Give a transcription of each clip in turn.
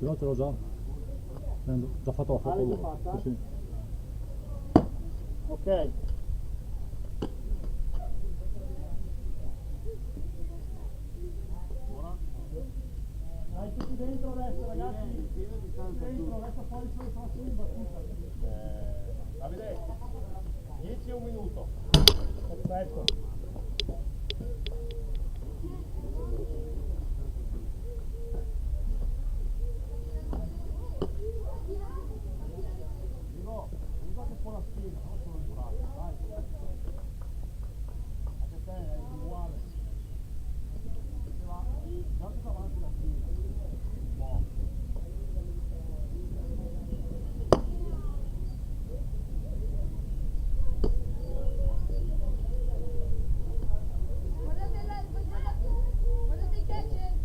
No, ce l'ho già. Già fatto la foto loro. Sì, sì. Ok. Dai tutti dentro adesso ragazzi. Dentro, adesso fuori sono i prossimi in battuta. Davide, 10 e un minuto. Perfetto. Usa che po' la schiena, non solo il braccio, dai. Anche te è uguale. Se va, tanto davanti la schiena. Un po'. Guardate i catcher.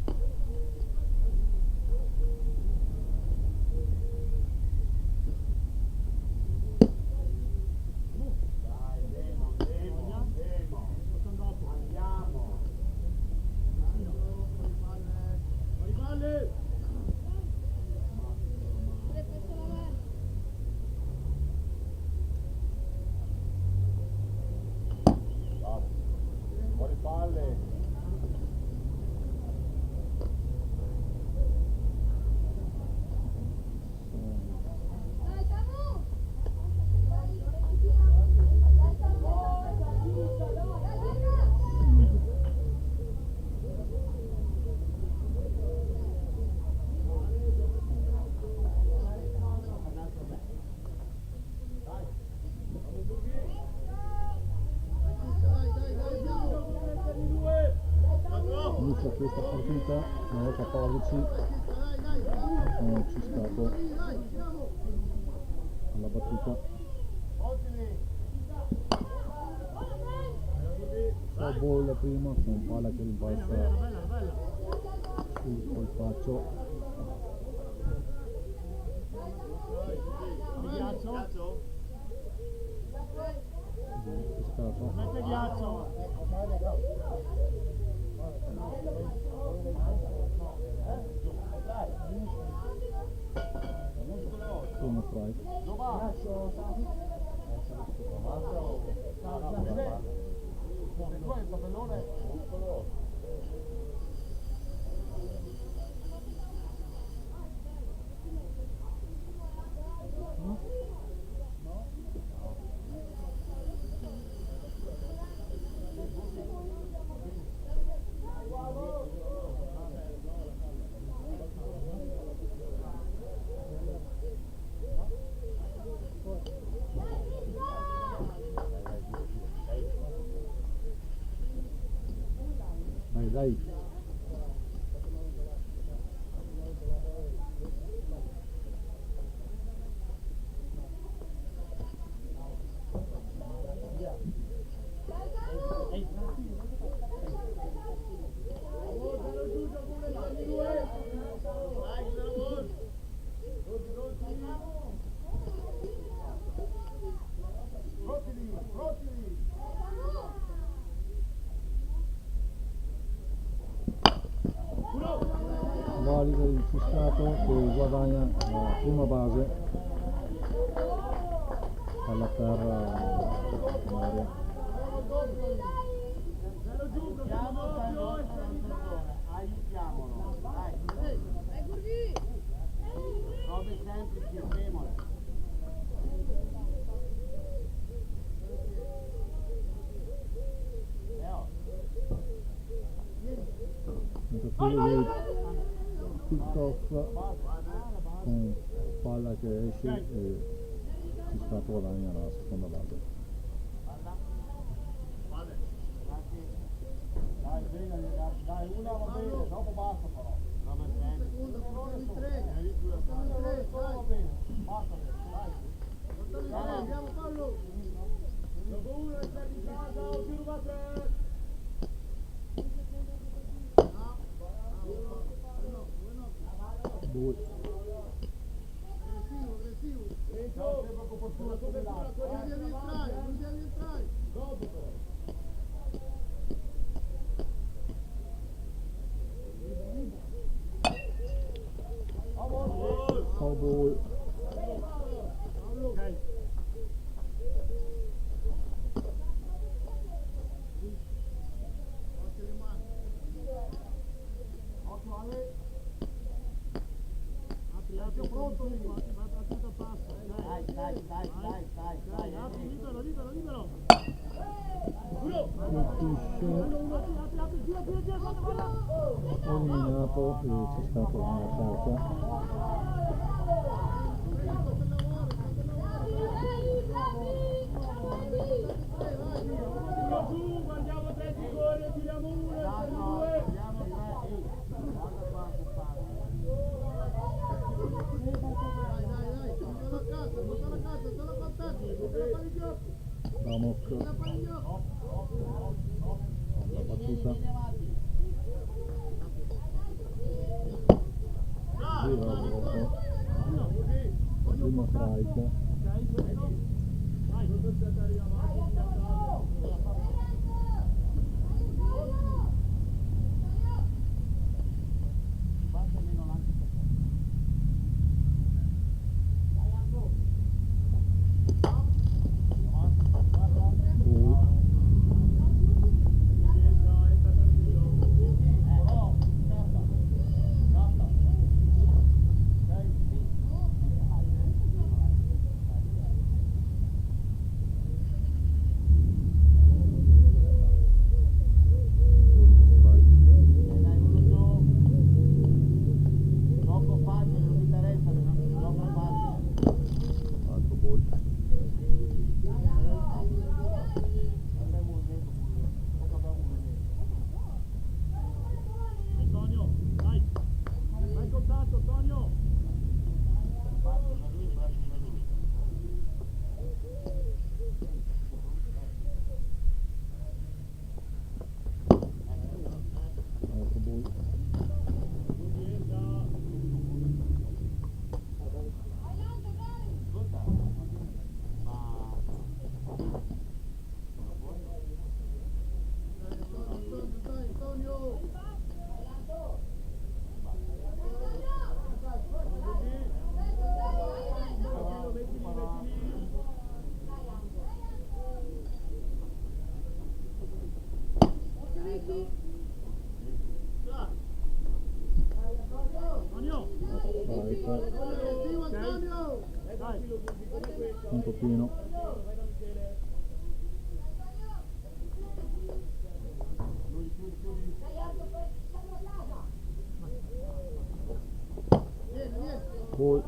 Fuori palle. Dai, Samu! Inizia questa partita, numero 14, sono Ciscato alla battuta. Fa bolla prima con palla che rimbalza sul colpaccio. Ghiaccio? Ciscato. Mette ghiaccio. Uno strike. Se tu hai il tabellone. Dai, dai. valido il Ciscato che guadagna la prima base alla terra in area. Aiutiamolo, dai. Vai Gurghi! Robe semplici, femole. Tentativo di pick-off con palla che esce e Ciscato guadagna la seconda base. Dai, bene ragazzi, dai, una va bene, dopo basta però. Robe semplici. Va bene, basta adesso, dai. Andiamo Paolo. Dopo uno e sei di casa, o più rubate. Due. Ciao, sempre con fortuna come l'altro. Dopo però. Cowboy. Dai, libero. Colpisce eliminato e Ciscato nella terza. Guardiamo tre rigori e tiriamo uno e due. Ramok la battuta gira primo strike. Un pochino poi la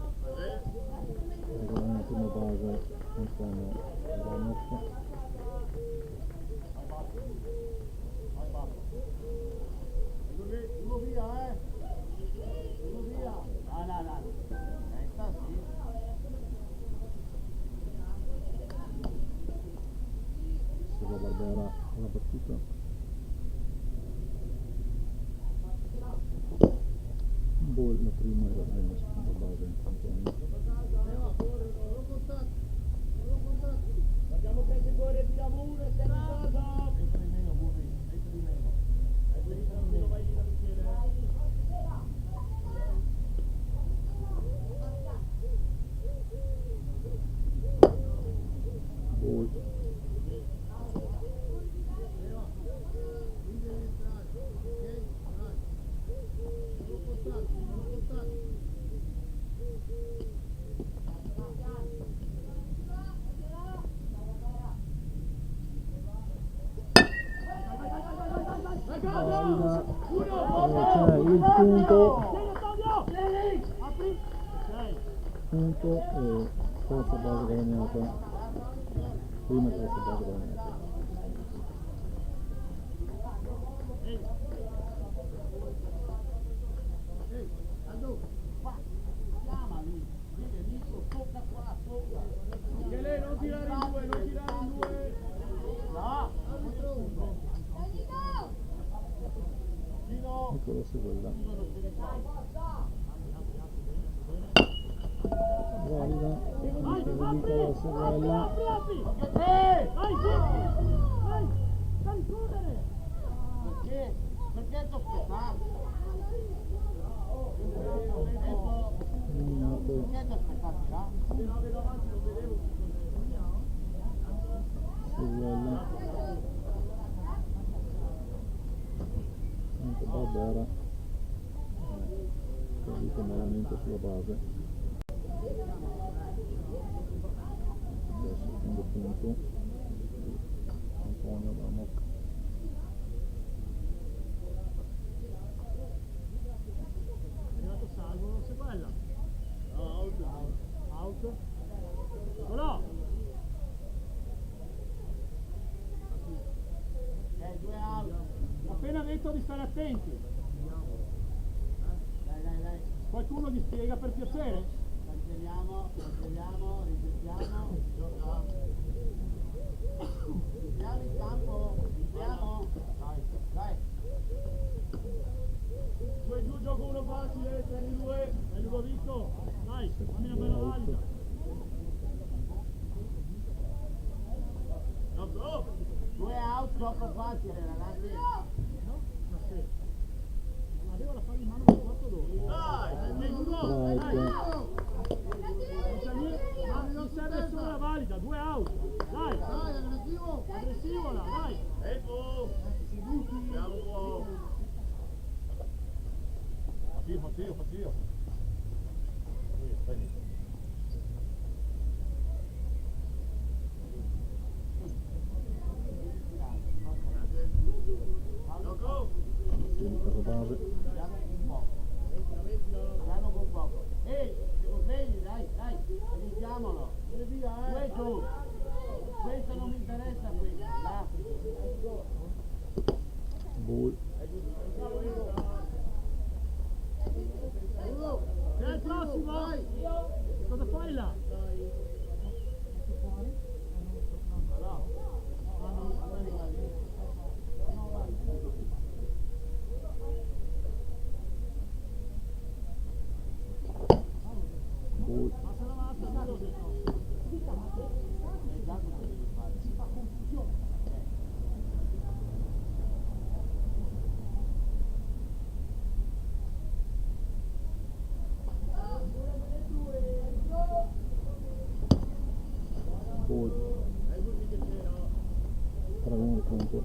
prima base insieme a Ramos. Uno via, uno via. No. Sta sì. Serra Barbera alla battuta. Ball la prima e la seconda base in Antonio. Guardiamo tre rigori e tiriamo uno e sei di casa. Metri di meno, Burri, metri di meno. Vai lì da Michele. c'è il punto, Tieni Ottavio! Apri! Ok. punto e terza base guadagnata, prima e terza base guadagnata. Ehi! Ehi! Aldo! Qua! Chiama lì! Vieni lì, tocca qua, tocca! Michele, non tirare in due, non tirare in due. No! Danico! Gino! Nicola Seguella, Gino non si ricorda! valida, Vai, Nicola Seguella, apri! Vai, vai! Devi chiudere! Perché? Perché ti aspettavi? eliminato Perché ti aspettavi là? Seguella, anche Barbera, caduto malamente sulla base. Adesso secondo punto di Antonio Lamoc. È arrivato Salvo, non c'è quella. Out. Eccolo. Due out. Appena detto di stare attenti. Dai. Qualcuno vi spiega per piacere? Cancelliamo, rigettiamo. Entriamo in campo, entriamo. Dai. Su e giù, gioco uno facile, 3 di 2. Dai Ludovico, dai, fammi una bella valida. Due out troppo facile ragazzi. No? Ma sì. Aveva la palla in mano per 4 d'ora. Dai, Ludo, dai. Non serve solo la valida, 2 out. Dai, aggressivo là, dai. Andiamo un po'. Faccio io. Quindi casa base, Andiamo con poco. Ehi, siamo svegli, dai, iniziamolo. Due giù. Questo non mi interessa questo, là. ball, Sei il prossimo? Cosa fai là? ball, Passa davanti, si fa confusione. ball, 3-1 punto,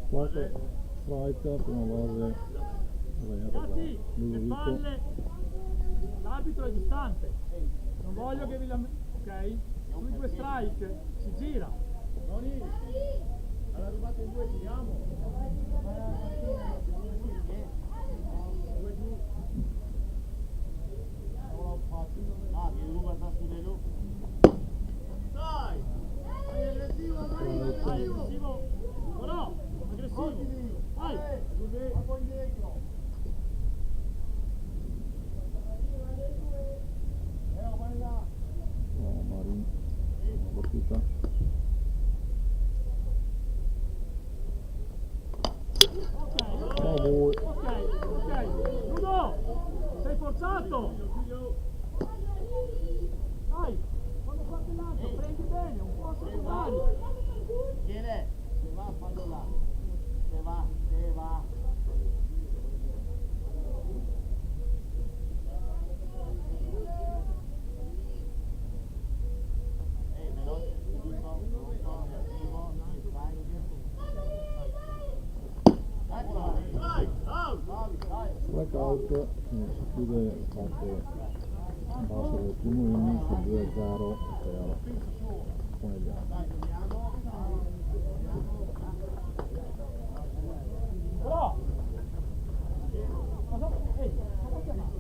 quattro strike, prima base guadagnata da Ragazzi, le Ludovico, palle, l'arbitro è distante, non voglio che vi ok? Sui 2 strike si gira. Noni, alla rubata in 2 tiriamo. 2 giù. No, che ruba sta sulle lu. Dai! Vai, aggressivo. No, aggressivo. Vai. Poi indietro. Vai là. no, Marin, una battuta, Ok. Ludo, sei forzato. Dai, quando fate l'altro, prendi bene, un po' secondario. Tiene, se va, fallo là. Se va. out, si chiude la parte bassa del primo inning sul 2-0 per Conegliano. Però cosa chiamato?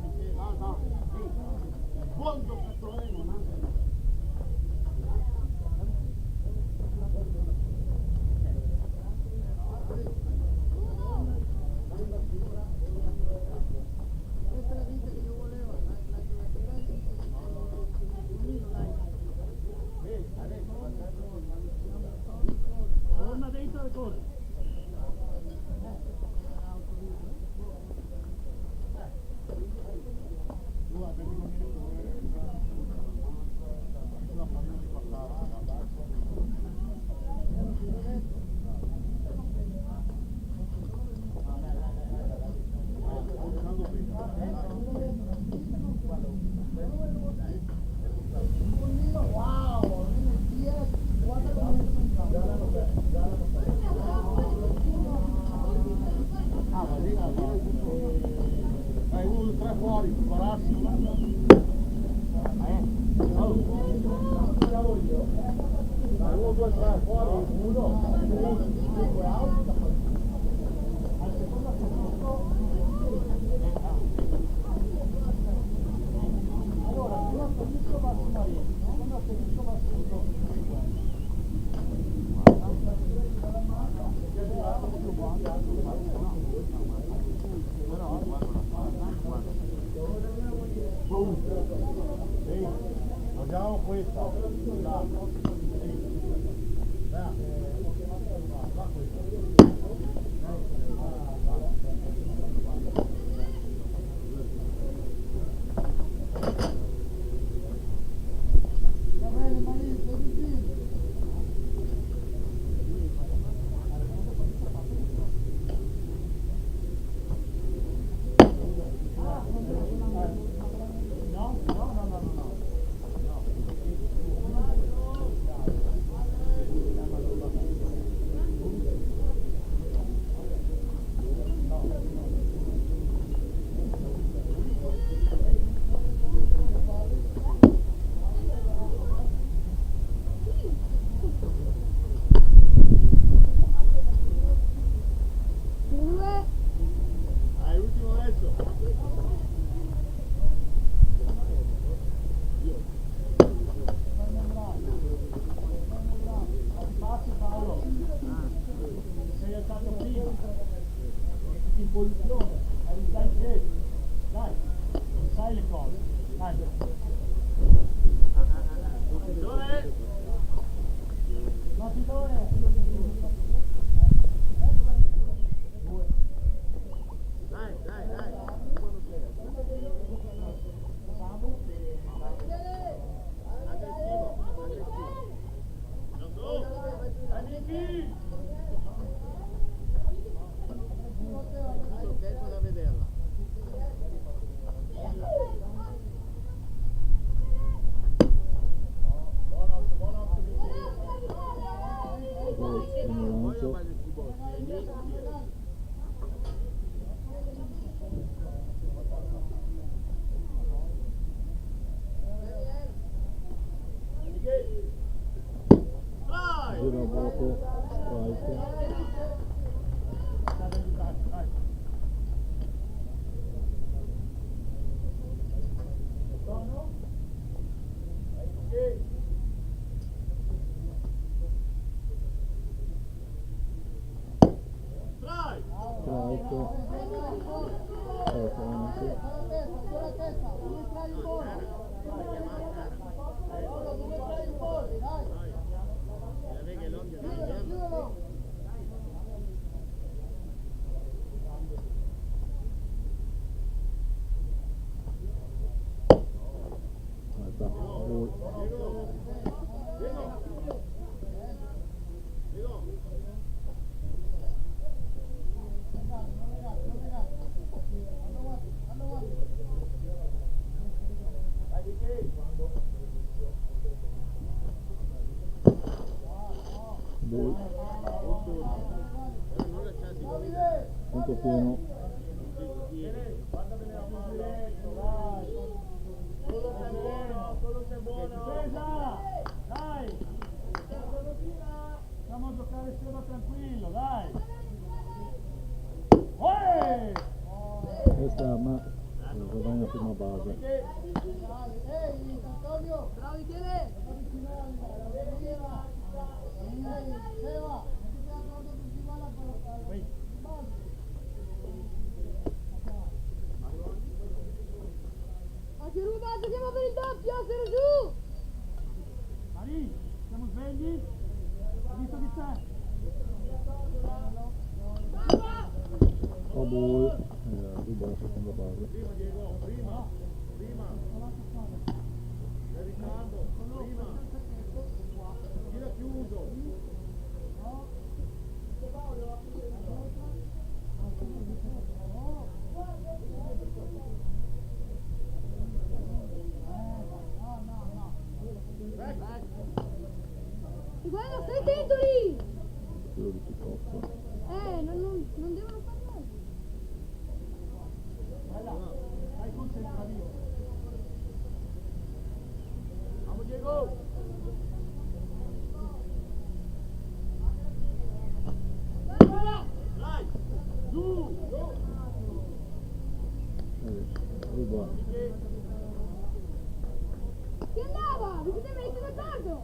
Buon giocatore non ha torna dentro e corri. fuori, prepararsi. Dai, 1, 2, 3, fuori, 1, 5 out. Al secondo assistito. Allora, primo assistito va su Marino, secondo assistito va su 5. Ehi, guardiamo questa. Là. Ehi. Là. Va questa. In posizione, stai che dai, non sai le cose, dai. Battitore! Dai, dai, dai. Aggressivo, aggressivo. Amici! Tempo da vederla. Buono, Giro poco, strike. Punto pieno. Seba tranquillo, dai. Uè! Esterna, guadagna prima base. Ehi, Antonio! Bravo Michele! Vai. Anche Ruba, giochiamo per il doppio, sono giù! Mari, siamo svegli? Hai visto chi c'è? Obol, ruba la seconda base. Prima Diego, prima. Riccardo, prima. Tira chiuso. E guarda, stai attento lì! Quello di pick-off. Non devono fare niente. Dai concentrativo. Vamos Diego! Dai! Giù! Ruba. Chi andava? Vi siete messi d'accordo?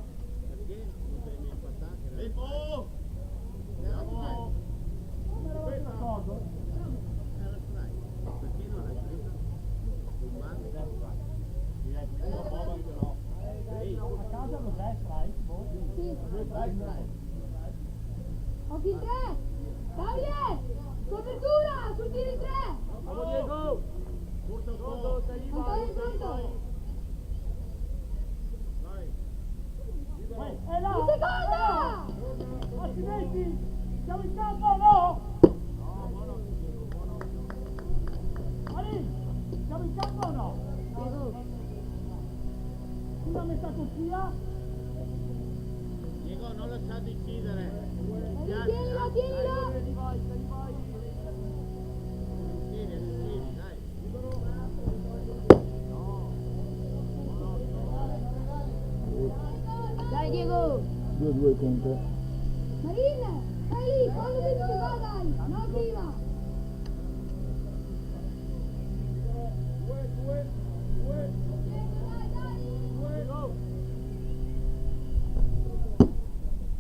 Perché non sei mai passato? Tempo! Andiamo! Come eravate d'accordo? Era strike. Perché non l'hai presa? Un mano? Direi che la bomba che no. Ehi! A casa cos'è strike? Boh. Sì. Strike! Occhi in tre! Davide! Copertura! Sul tiro in tre! Vamos Diego! Porta un po'! Antonio pronto! Vai, è là! In seconda! Accidenti! Siamo in campo o no? No, buono Diego, buono! Mari, siamo in campo o no? Chi l'ha messa corsia? Diego, non lasciate decidere! Tienilo, tienilo! Vieni vai! Tieni, dai! Dai Diego! 2-2 conto. Marina! Stai lì! Quando vedi che va dai! No prima!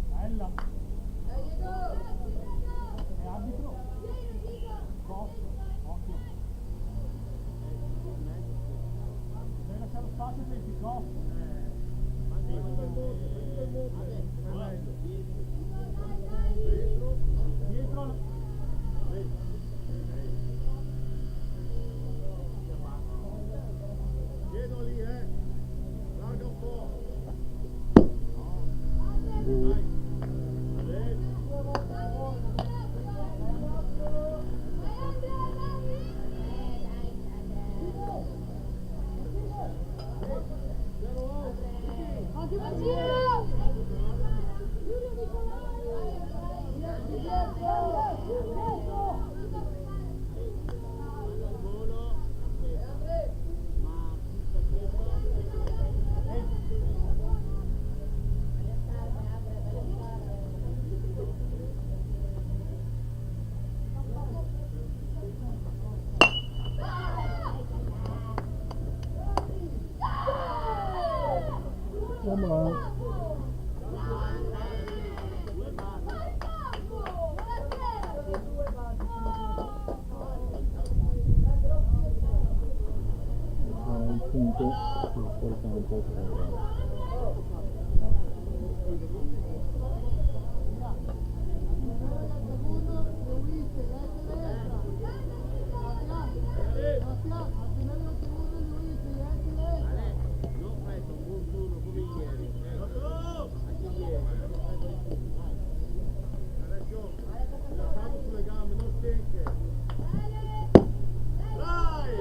Bella! È arbitro? Cross, occhio! Devi lasciare spazio per il pick-off! Dietro! Chiedo lì, larga un po'. Occhio Marcino! Vamos. Un punto sul campo. Non presto, un buon turno come ieri. Anche ieri. Adesso, lasciamo sulle gambe, non stecche. Dai!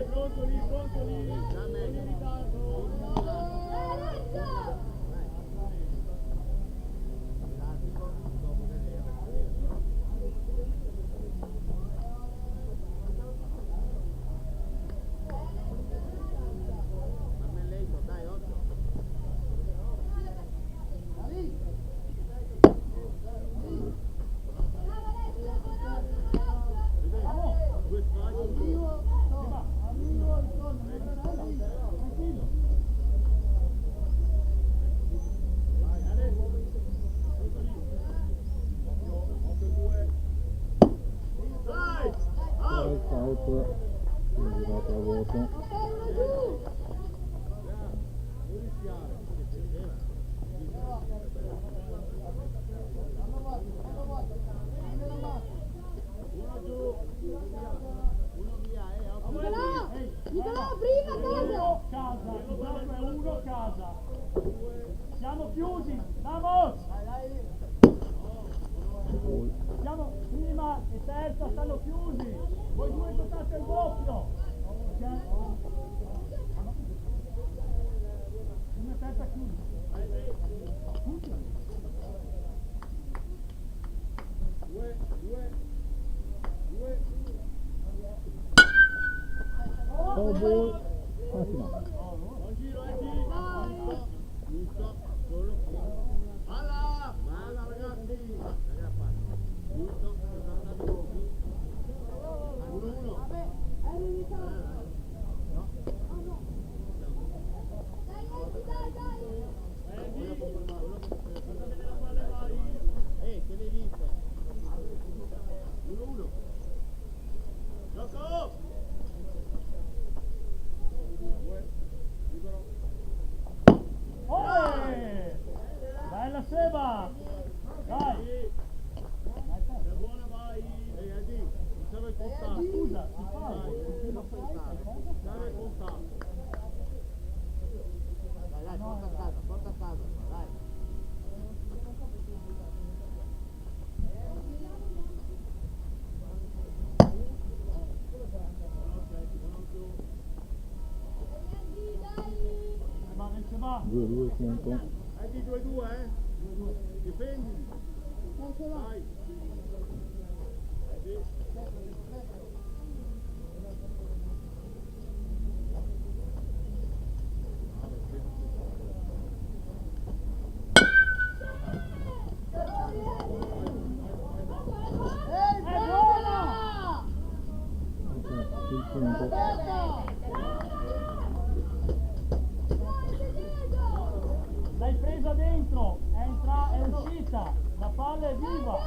Pronto lì, pronto lì. Da me. Riccardo. girato a vuoto. Ok, uno giù. Uno giù, uno via, Nicolò, Nicolò, prima Uno casa. casa, il gioco è uno casa. Siamo chiusi, vamos! Poi Siamo prima e terza stanno chiusi. Voi due giocate il doppio. Ok? Prima e terza chiusi. oh boy, macchina. non giro, giusto, solo qui. Alla, balla ragazzi, giusto, andate pochi. 1-1. Eri in ritardo. No. Che l'hai visto? 1-1. Gioco! Bella Seba! Dai! È buona, vai! Ehi, Eddie, non serve il contatto. Scusa, si fa? Non pensare. Serve il contatto. Dai, porta a casa, dai. Se va! 2-2 punto. Eddie 2-2, Difendili. Vai. Eddie. Il punto. L'hai presa dentro, è uscita, la palla è viva.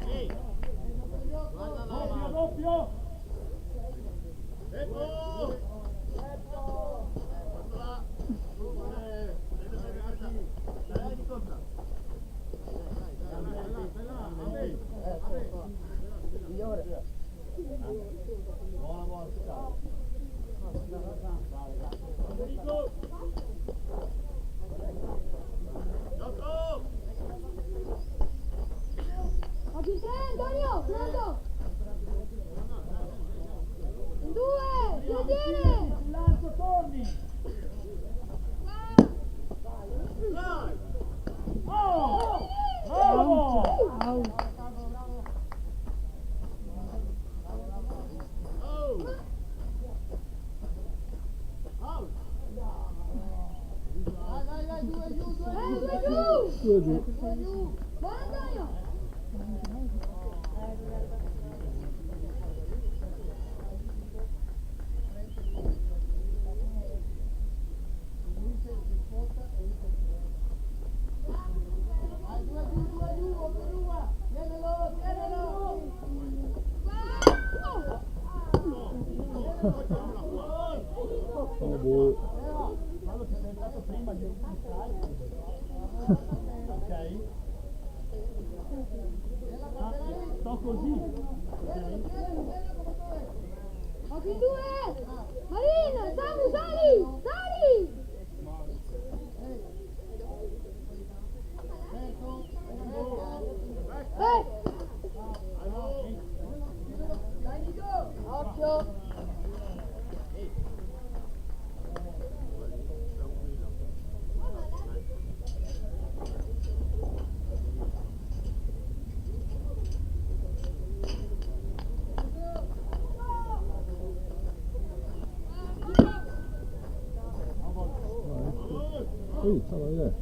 Ehi. Guarda là, Doppio! Ecco! Guarda là! Dai, ricorda! Buona, buona, ciao! Gioco! Oggi in 3, Antonio, pronto? In 2, si tiene! Sull'arco torni! Dai! Oh! Bravo! Oh! Out! Dai, 2 giù, 2 giù! 2 giù. Buon Antonio! Oh boy. Quello che sei stato prima di strike. Ok? Sto così. Oggi in 2! Marina, Samu, sali! Sali! Occhio! Ui, stava vedere.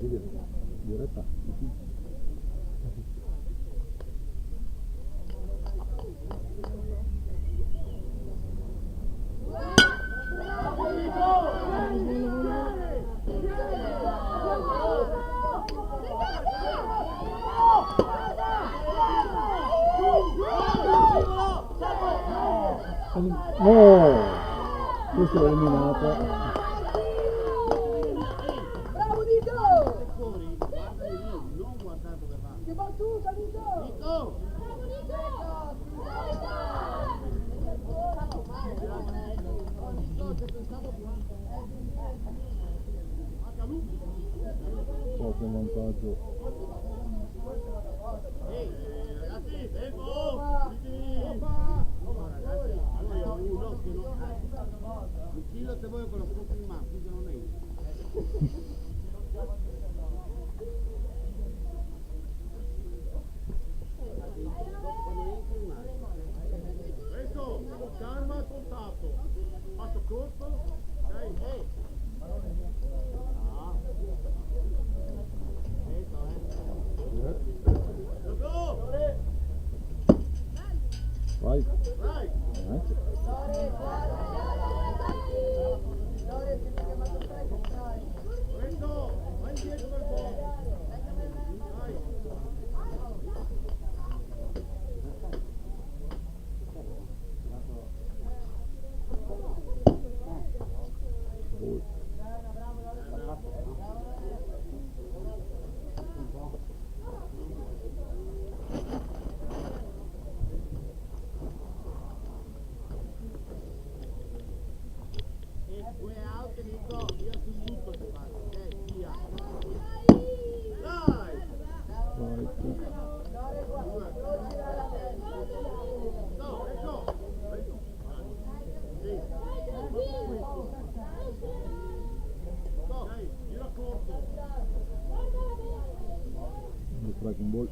Vedi? testa. No! Questo è eliminato. Bravo Nico! Fuori, guarda di lui, non guardare dove va. Che battuta Nico! Nico! Bravo Nico! Proprio in vantaggio. Ehi, ragazzi, tempo! No, ragazzi, noi ho uno che non ha. Uccidete voi con la scopa in mano, che non è io. Questo, calma al contatto. Passo corto. Ok. Go! Vai. Vai! Questo, vai indietro per poco. Vai. Gol. E due out, Nico, via su tutto ti fai, ok? Via. Dai! Strike. No, ecco! Sì. No, dai, gira corto. Lo strike un ball.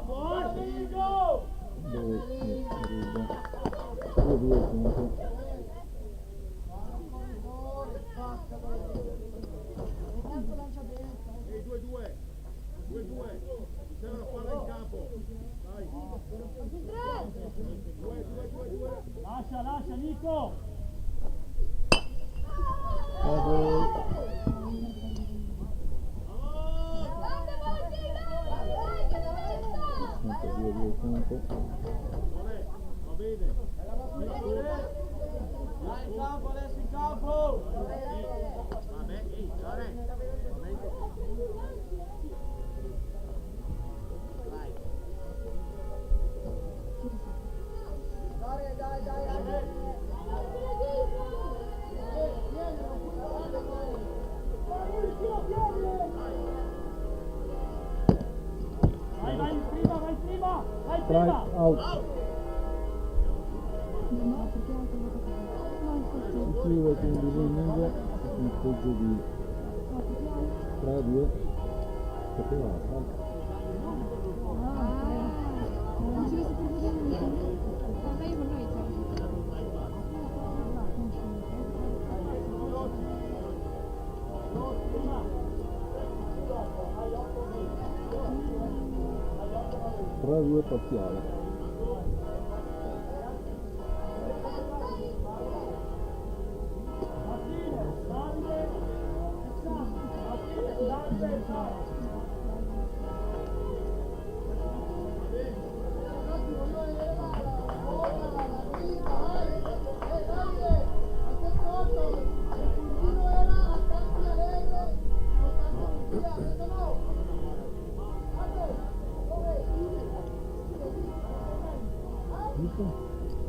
Forza, Nico! Dove arriva. 2-2 punto. Ehi, 2-2. 2-2. C'è una palla in campo. Dai. 2-2. Lascia Nico! Bravo. Sempre 2-2 punto. Va bene. Vai in campo, adesso in campo! Vabbè, ehi, Lore, vai. Vai in prima! Vai Strike prima! out. Si chiude quindi l'inning, un punteggio di 3-2. Poteva fare. Tre due parziale.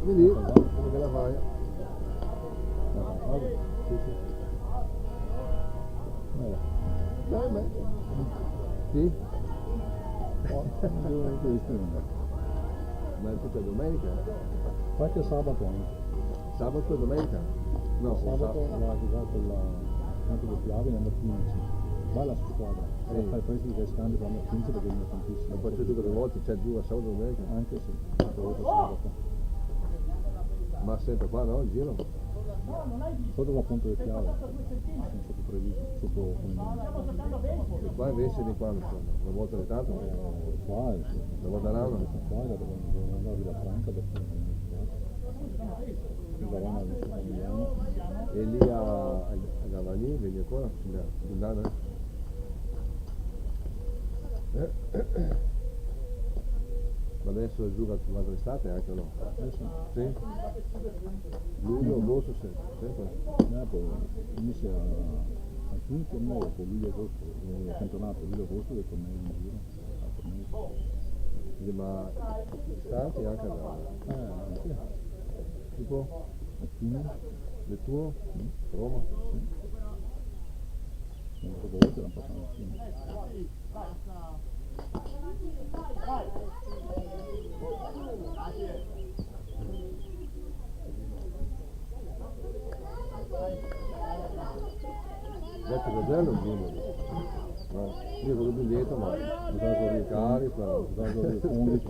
Vedi? Come che la fai? Sì, sì. Beh. Sì? Ma è tutta domenica? Qualche sabato anche. Sabato e domenica? No, sabato l'ha giocato anche del Piave nel 15. Va alla sua squadra. Sì. Fai prestiti che scambi con il 15 perché viene tantissimo. E poi c'è tutte le volte, c'è due sabato e domenica? Anche sì, anche volte sabato. Ma sempre qua no, in giro? Sotto la punta del chiave, sono sotto previsto, sotto come E qua invece di quando sono? Una volta di tanto? qua, Una volta all'anno? qua devono andare a Villafranca perché da Roma a Milano. E lì a Gavani vedi ancora? Andare? Ma adesso giù verso l'estate anche o no? Sì? Luglio, agosto, sempre? Poi inizia a giugno torneo, poi luglio agosto, il campionato luglio agosto del torneo in giro, Quindi, ma distanti anche da... sì. Tipo? Nettuno, Nettuno? Roma? un po' volte l'hanno passato insieme. Detto che bello il giugno. Io quello più dietro, ma i cari, però. 11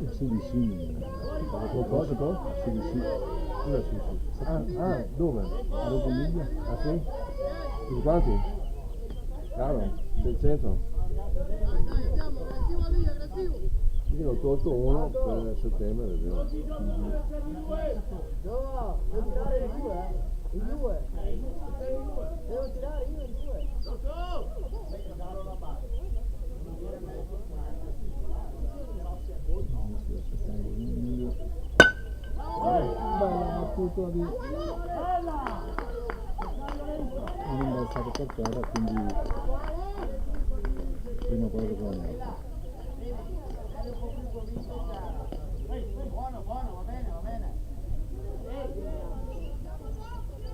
CDC, Qualcosa poi? CDC, Ah, dove? a Reggio Emilia. Ah sì? Tutti quanti? Caro? 600? Andiamo, aggressivo lì, aggressivo. Io ne ho tolto uno per settembre, è vero. No, devo tirare in due, in due. Devo tirare io in due. Bella battuta di... non imbalzato per terra, quindi prima cosa che ho fatto. Buono, buono, va bene, va bene.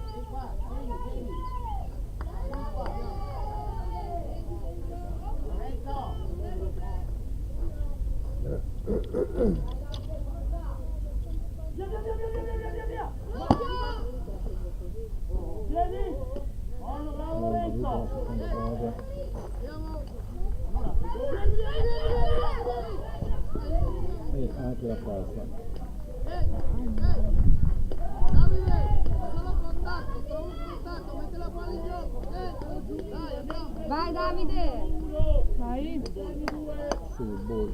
Vieni qua, vieni. Vieni qua. Via! Vieni! Buono, bravo Lorenzo! E anche la falsa. Davide, solo contatto, solo un contatto, metti la palla in gioco, dai, andiamo. Vai Davide! Vai! Sul ball.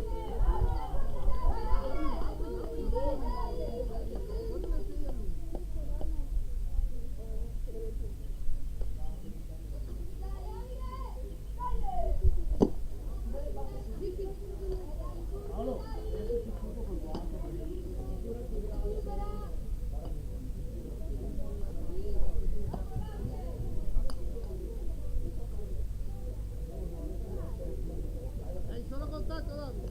Solo contatto, Davide.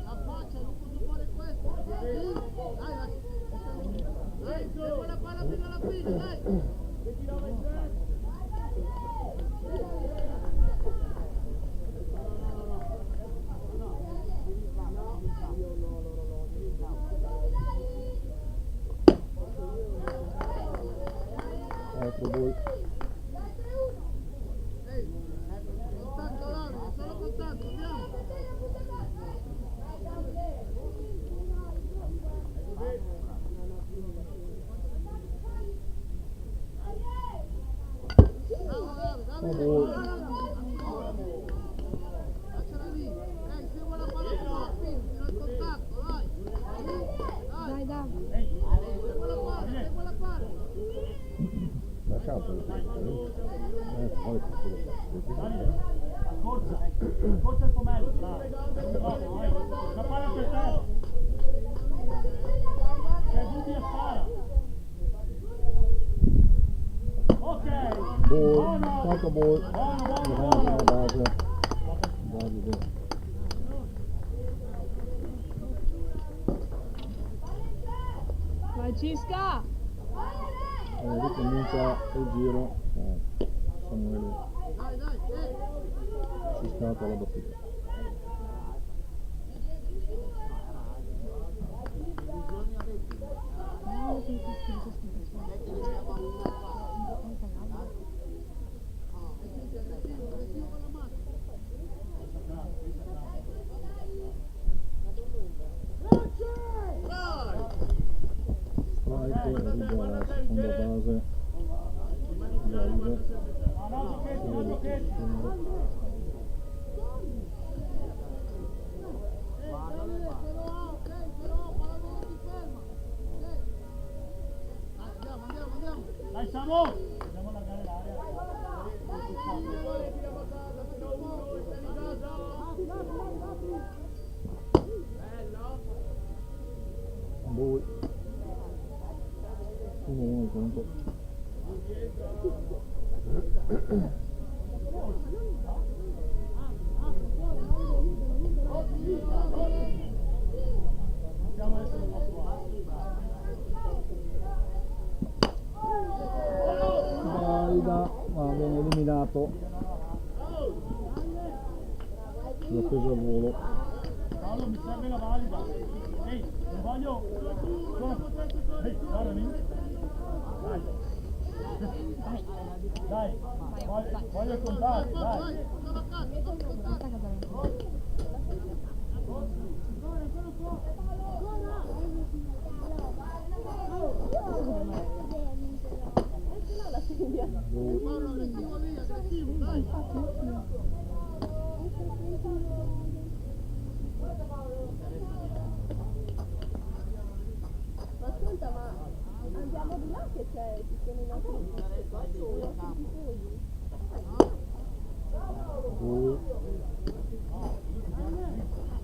Affaccia, non posso fare questo. Dai, segui la palla fino alla fine, dai. Altro ball. Contatto, Davide, solo contatto, andiamo. Lasciala lì, segui la palla fino alla fine, fino al contatto, dai. Dai Davide! Segui la palla. Da campo, Poi Forza il pomello, bravo! La palla per te! C'è Dubi a spara! Ok! ball, Buono! quarto ball. Buono! La base. Davide. Vai Cisca! Ricomincia il giro. Samuele Dai, si scappa la battuta. aggressivo con la mano. Andiamo! Andiamo a allargare l'area. Boh. 1-1 conto. Possiamo essere un po' più alti. Valida, ma viene eliminato. L'ho preso al volo. Paolo, mi serve la valida. Ehi, non voglio. Ehi, guardami. Dai. Dai, voglio contare, dai. Ma ascolta, ma andiamo di là che c'è, ci sono i nostri tifosi. Boh.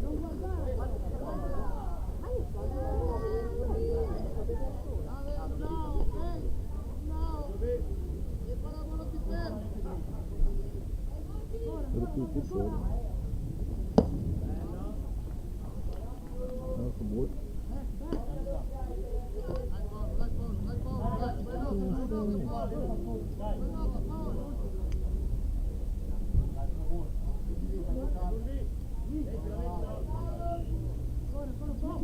Non guardare. Ma io Per tutti fuori. Adesso boh.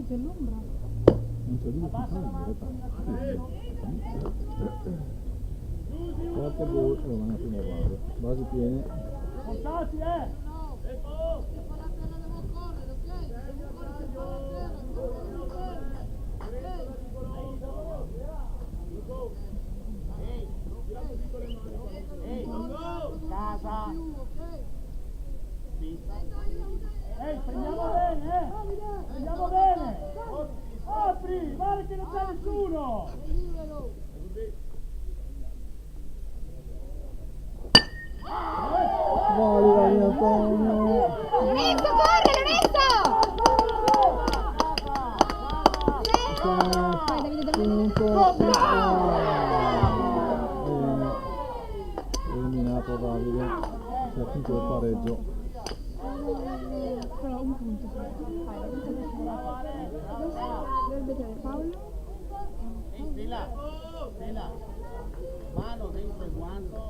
C'è l'ombra. Non c'è lì qualche boh, non è una prima base. Base piene. Contati, Casa! Ehi, prendiamo bene, prendiamo bene! Apri, guarda che non c'è nessuno! Valida di Antonio. Lorenzo, corre, Lorenzo! Punto. Bene. Eliminato Davide. Si ha finito il pareggio. Però un punto. Dovrebbe tenere Paolo. Stella! Stella! Mano dentro il guanto!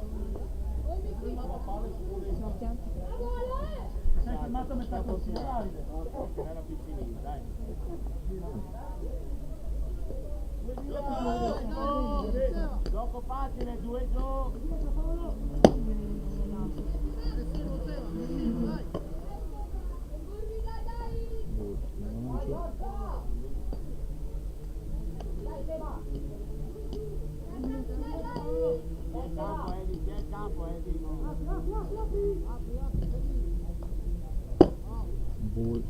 Sei fermato a metà corsia, Davide. Era piccolino, dai. Gioco facile, 2 giochi. Campo, Eddie. Bull.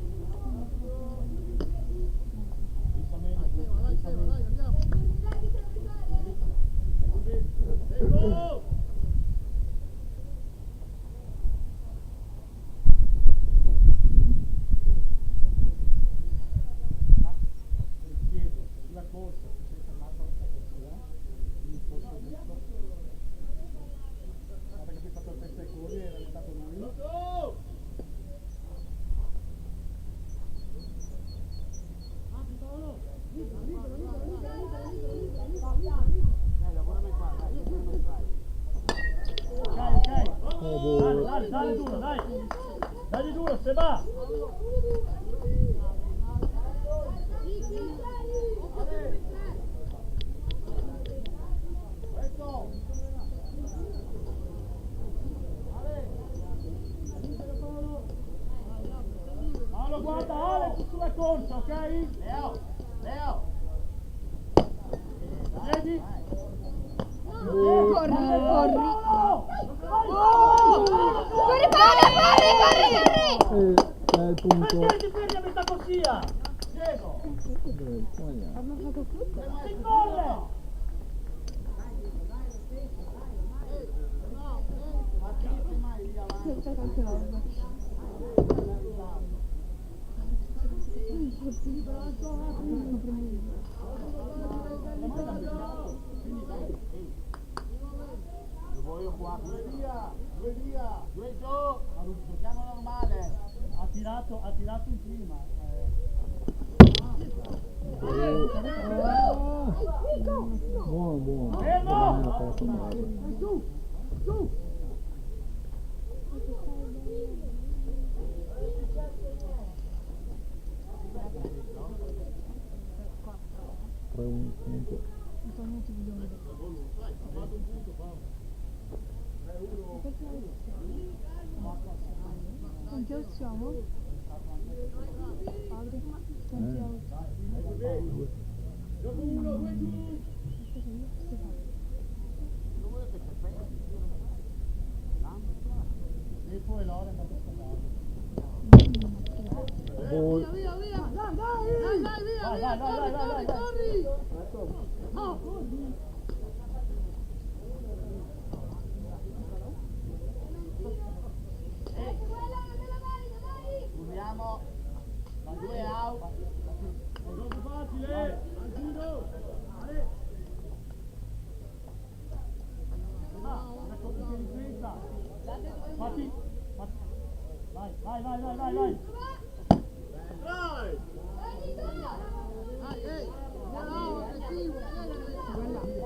Chiedo, sulla corsa, ti sei fermato a metà corsia? Il corso giusto? Guarda che ti hai fatto il pezzo ai curvi e era diventato lui. Lavorami qua, dai, Ok, dai duro, dai! Dagli duro, se va! Paolo, guarda, Ale, sulla corsa, ok? Leo! Vedi? Corri, corri. Oh! Corri, corri! C'è il punto. Perché ti fermi a metà corsia? Diego! Sbagliato. Hanno fatto tutto. Si corre! Senza tante robe. Lo voglio qua, due via, due giù, giochiamo normale. Ha tirato in prima. Buono, buono. Fermo! Non è una testa brava. Su! Tre un punto. Quanti out siamo? Padre, quanti out? E poi Laura è andato a scaldare. Gol. Via! Dai, Vai. corri! Oh. Uniamo, due out. È troppo facile! Al giro! Una cosa di difesa! Fatti! Vai! Guarda,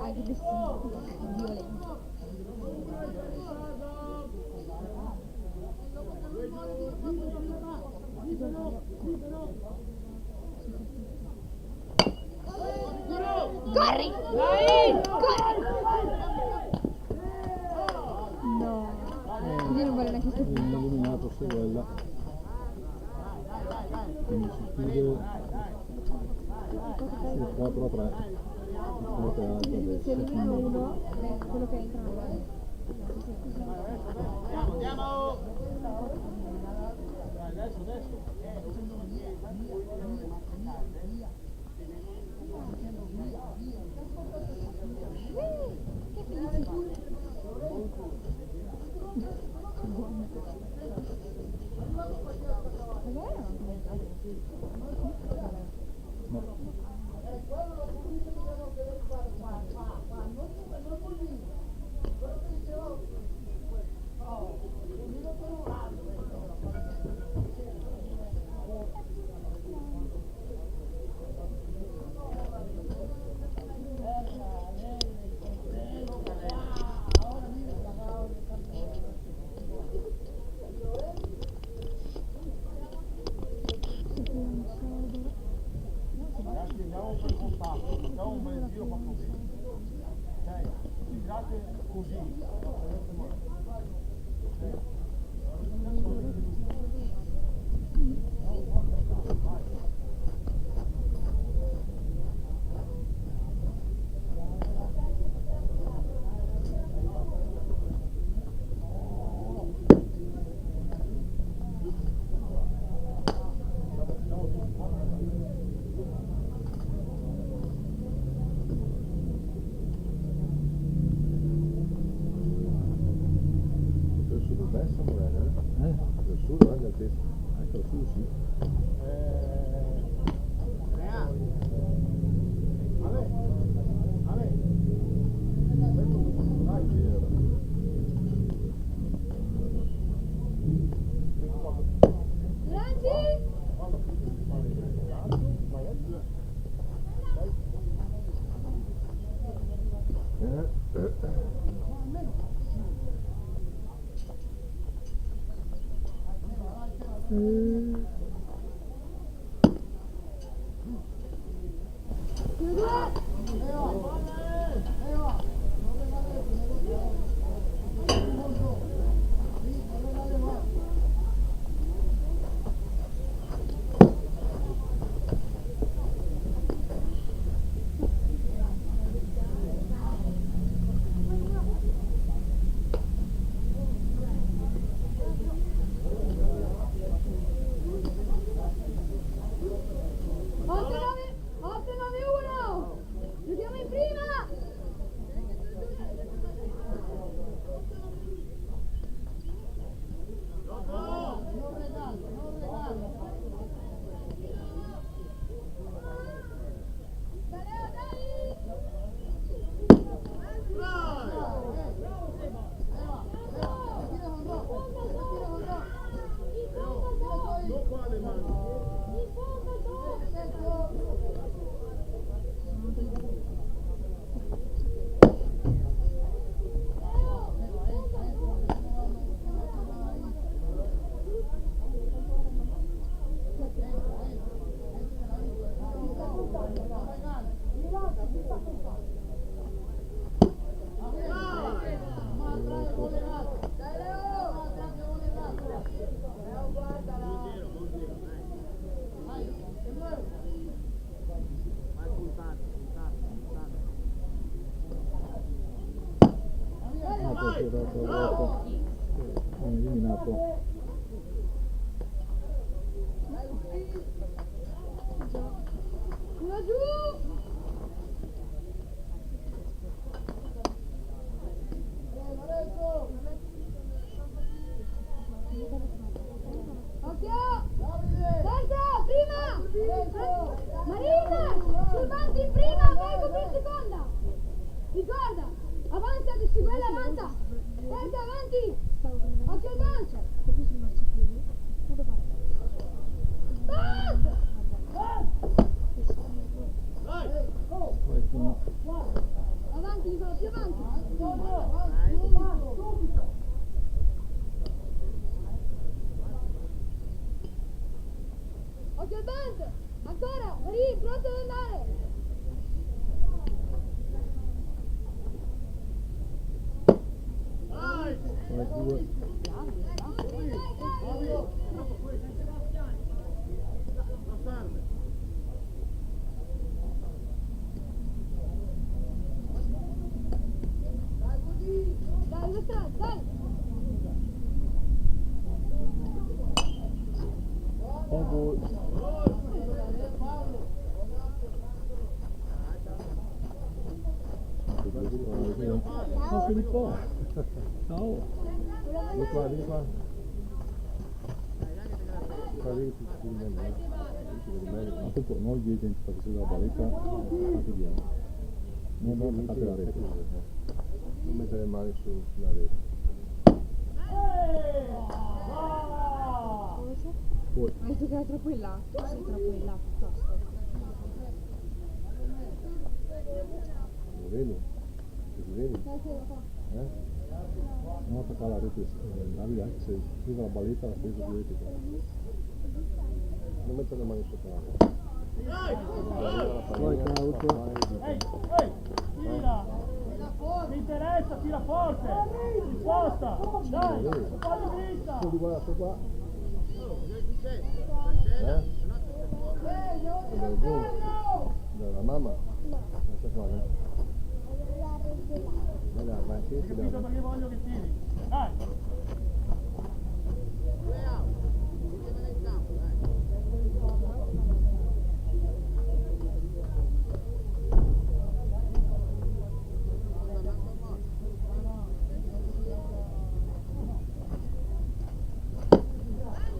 aggressivo, violento. Corri! No, io non voglio neanche Viene stupire. eliminato se quella. Quindi si chiude sul 4-3. Il forte è alto Se adesso. elimino uno, quello che entra non vale. Andiamo. Adesso! Che felicità! Ragazzi, andiamo per compatto, andiamo un bel giro fa così. Ok? Tirate così. Del sud destra Morena, Eh? del sud anche altezza. Anche lo su, sì. volta viene eliminato. Uno giù! Occhio! Terza, prima! Marina! Sul banco in prima, Jacob in seconda! Ricorda! Avanza, Seguela, avanza! Terza, avanti! Occhio al gancio! Basta! Qualcuno. Avanti, Nicola, più avanti! Occhio al banco! Ancora! Marie, pronto ad andare! Vai, due. Dai, due strade, dai! Oh, gol. Oh, Filippo. Ciao. Vieni qua, vieni qua. Qua vedi che ti vedi bene. Ti vedi bene. Appunto, noi 10 perché se la paletta fate bene. Non attaccate la rete. Non mettere le mani sulla rete. Poi, Hai detto che era troppo in là? Tu sei troppo in là piuttosto. Lo vedi? Ti vedi? non attaccare la rete, Davide, anche se scrive la balletta la stessa più etica. Non mettere le mani sotto la rete. Vai, cauto. Tira! Mi interessa, tira forte! Si sposta! Dai! Un po' di dritta! Di qua, sto qua. Dalla mamma? Lascia fare. Dai, vai, sì, Hai sì, capito dai. perché voglio che tiri? Dai!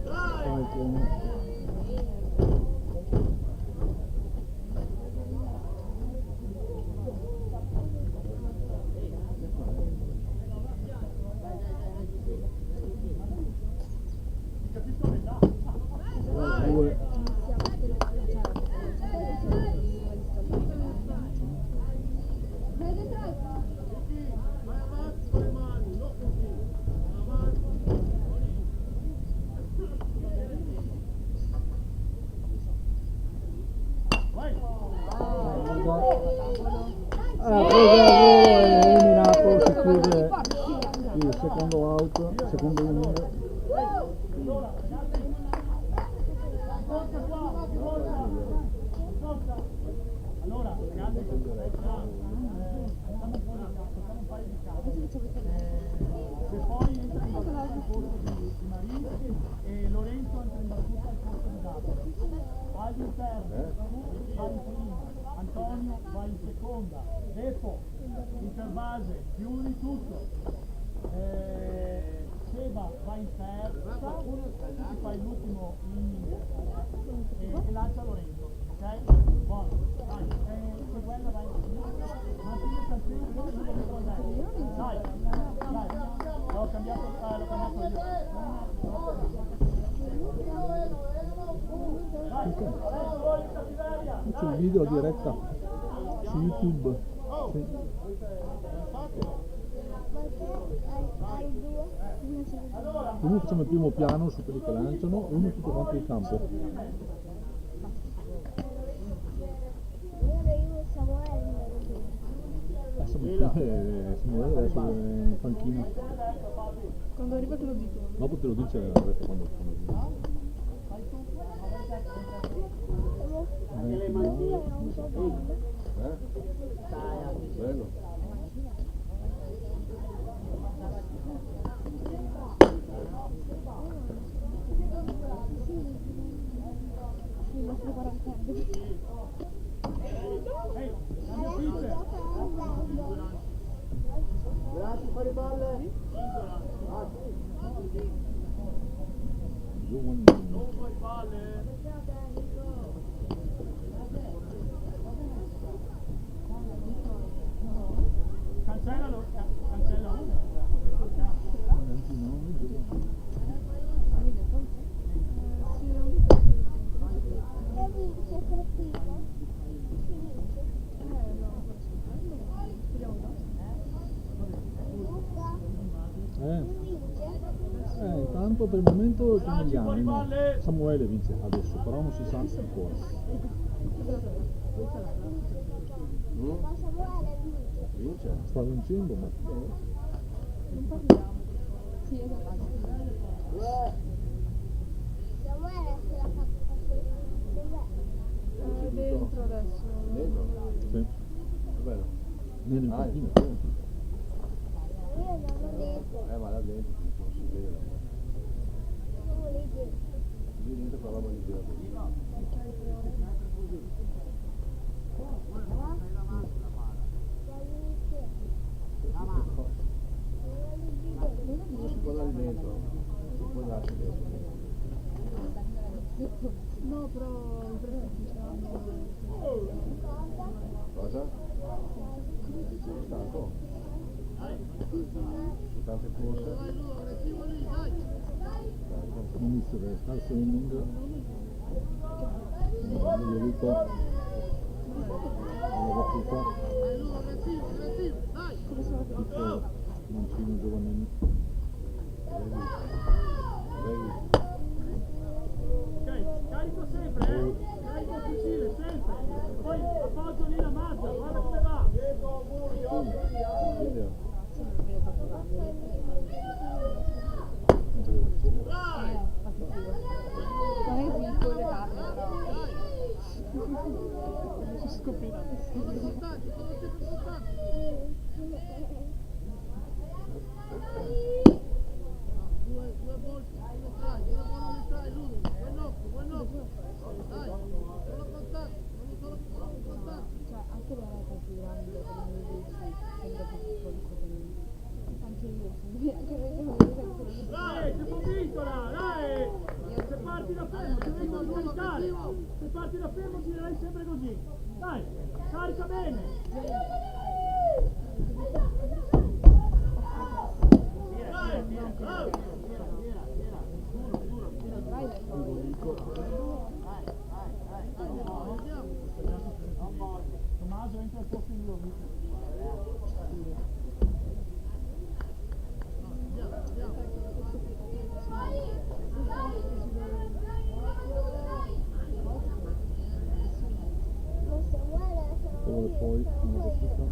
Vai, Tony. Capisco metà! Vai, due. Vai dentro! Vai avanti con le mani, non così. Avanti. Vai! È eliminato, si chiude il secondo out, secondo inning. Allora, ragazzi! Tocca qua! Tocca! Allora, ragazzi, facciamo un paio di casi. Se poi entra in battuta al posto di Marini e Lorenzo entra in battuta al posto di Davide. All'interno, tu vai in prima, Antonio va in seconda, Beppo, interbase, chiudi tutto. Seba va in terza, tu ti fai l'ultimo inning e lancia Lorenzo, ok? Buono, dai, se quella vai in prima, mantieni il tempo, non lo devo andare. Dai, l'ho cambiato io. C'è il video diretta su YouTube. Sì. Comunque facciamo il primo piano su quelli che lanciano, uno tutto quanto il campo. Samuele adesso è in panchina. Quando arriva te lo dico. Dopo te lo dice la rete quando Bello. le quarantenne. Grazie, fare balle. Ah, sì. Giovani. Non puoi palle. Cancellalo, cancella uno. Anzi, no, non è giovane. E vince Frattino. Si vince. Luca, vince. Intanto per il momento Raggi, fuori Emiliano, palle. Samuele vince adesso, però non si sa ancora. Ma Samuele vince. Vince? Sta vincendo, ma Non parliamo. Sì, esatto. Samuele se la fa dov'è? Dentro adesso. Dentro? sì, Dov'è? nel Ah, panchino. Io non l'ho detto. ma là dentro non si vede. Sono lì dentro. Lì dentro quella roba di verde. Non si può andare dentro. Non si può andarci dentro. No, però i prefetti Cosa? Sono stanco. Tante corse. Inizio del star swimming. Non aiuto. Alla battuta. Tipo mancino giovanile. Ok, carico sempre, carico il fucile, sempre. Poi appoggio lì la mazza, guarda come va. Video. non è piccolo le carne, però si scoprirà. Due volte, due buone trai, l'uno, buon occhio, dai, solo contatto, solo contatto. Cioè, anche la rete è più grande come mi dici, sembra più piccolo anche io, anche noi Dai, sei convincola, dai! Se parti da fermo ti vengo a scaricare. Se parti da fermo girerai sempre così. Dai, carica bene. Tommaso entra al posto di Luca. Dove poi una battuta.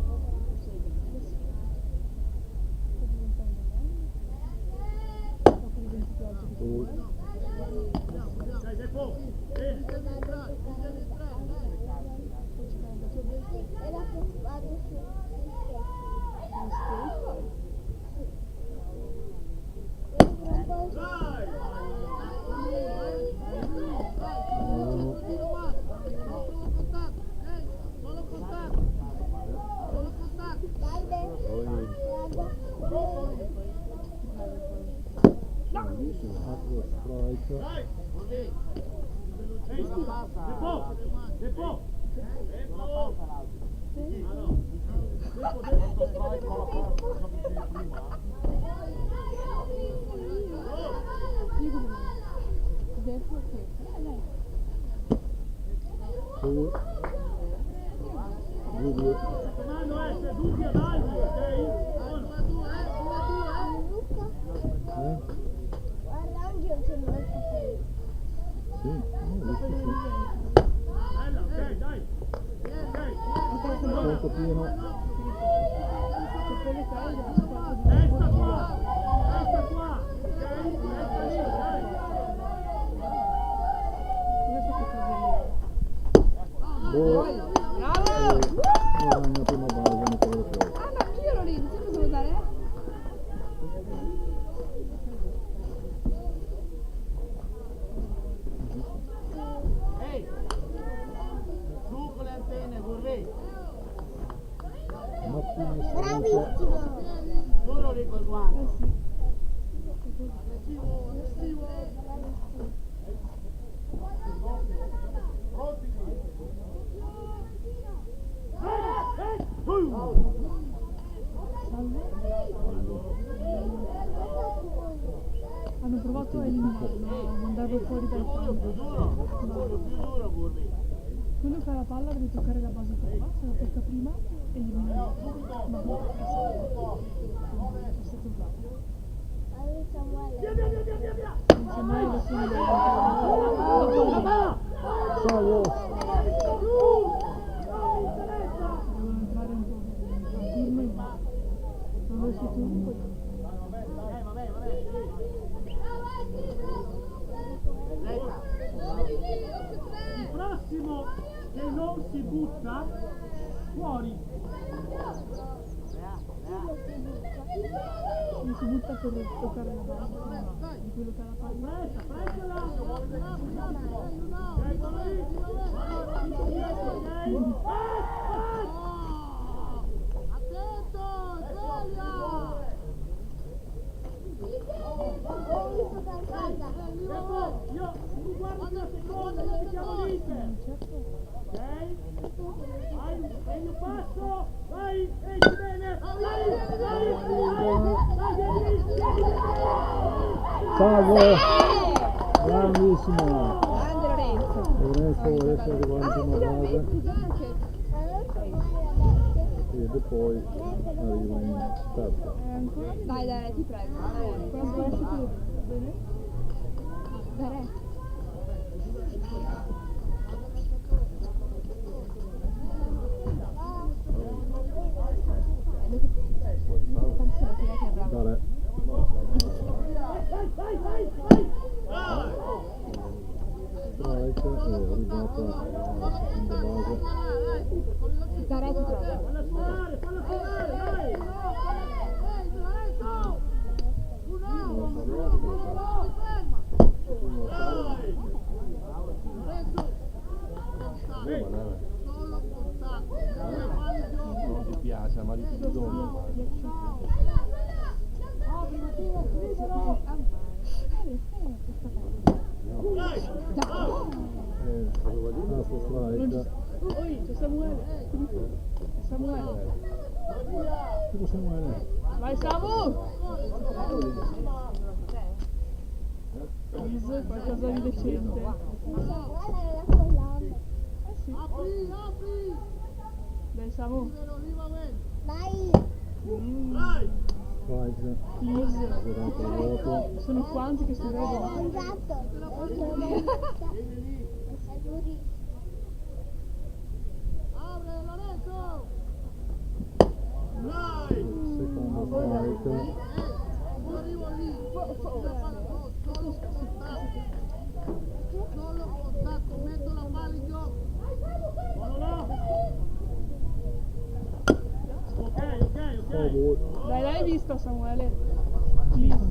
Dai, Depo, bene. Era che vado su Dai! Bellissimo, altro strike. Dai! Depo! Depo! Depo! Due. Due. Comando se tutti avanti, ok? guarda anche io c'è il mio capello. Sì, adesso sì. Bella, ok, dai. Ok. Molto pieno. Testa qua. Testa qua. Ok? Testa lì, dai. Boh. Bravo! Guadagna prima base, Nicola Fiori. Ah, ma anch'io ero lì, non so cosa devo dare. Ehi, Solo lì col guanto. Hanno provato a eliminarlo, a mandarlo fuori dal campo. Più duro, Burbi. Quello che ha la palla deve toccare la base prima, se la tocca prima eliminarlo. Ma non è stato usato. Samuele alla fine Salvo. devono entrare un po' a firma in mano. Non lo so tu. Vabbè. Il prossimo che non si butta fuori. Non si butta per toccare la base prima di quello che ha la palla. Io mi guardo una seconda, io ti chiamo l'Inter. Ok? Vai, il passo, vai, esci bene, Salvo. Grandissimo. Grande Lorenzo. Lorenzo adesso arriva in prima base e poi arriva in terza. Dai, ti prego. Quanto esce tu? Bene? Dai. Dare. Strike e arrivata alla seconda base. Dai, ti prego. Falla suonare, dai! Non ti piace, ma di Altro strike. C'è Samuele. Samuele. Tipo Samuele. Vai Samu! Please, qualcosa di decente. Sì. Dai Samu. Strike. Please. Girato al vuoto. Sono quanti che si vedono? Secondo strike. Salvo. Dai, l'hai visto Samuele? Please.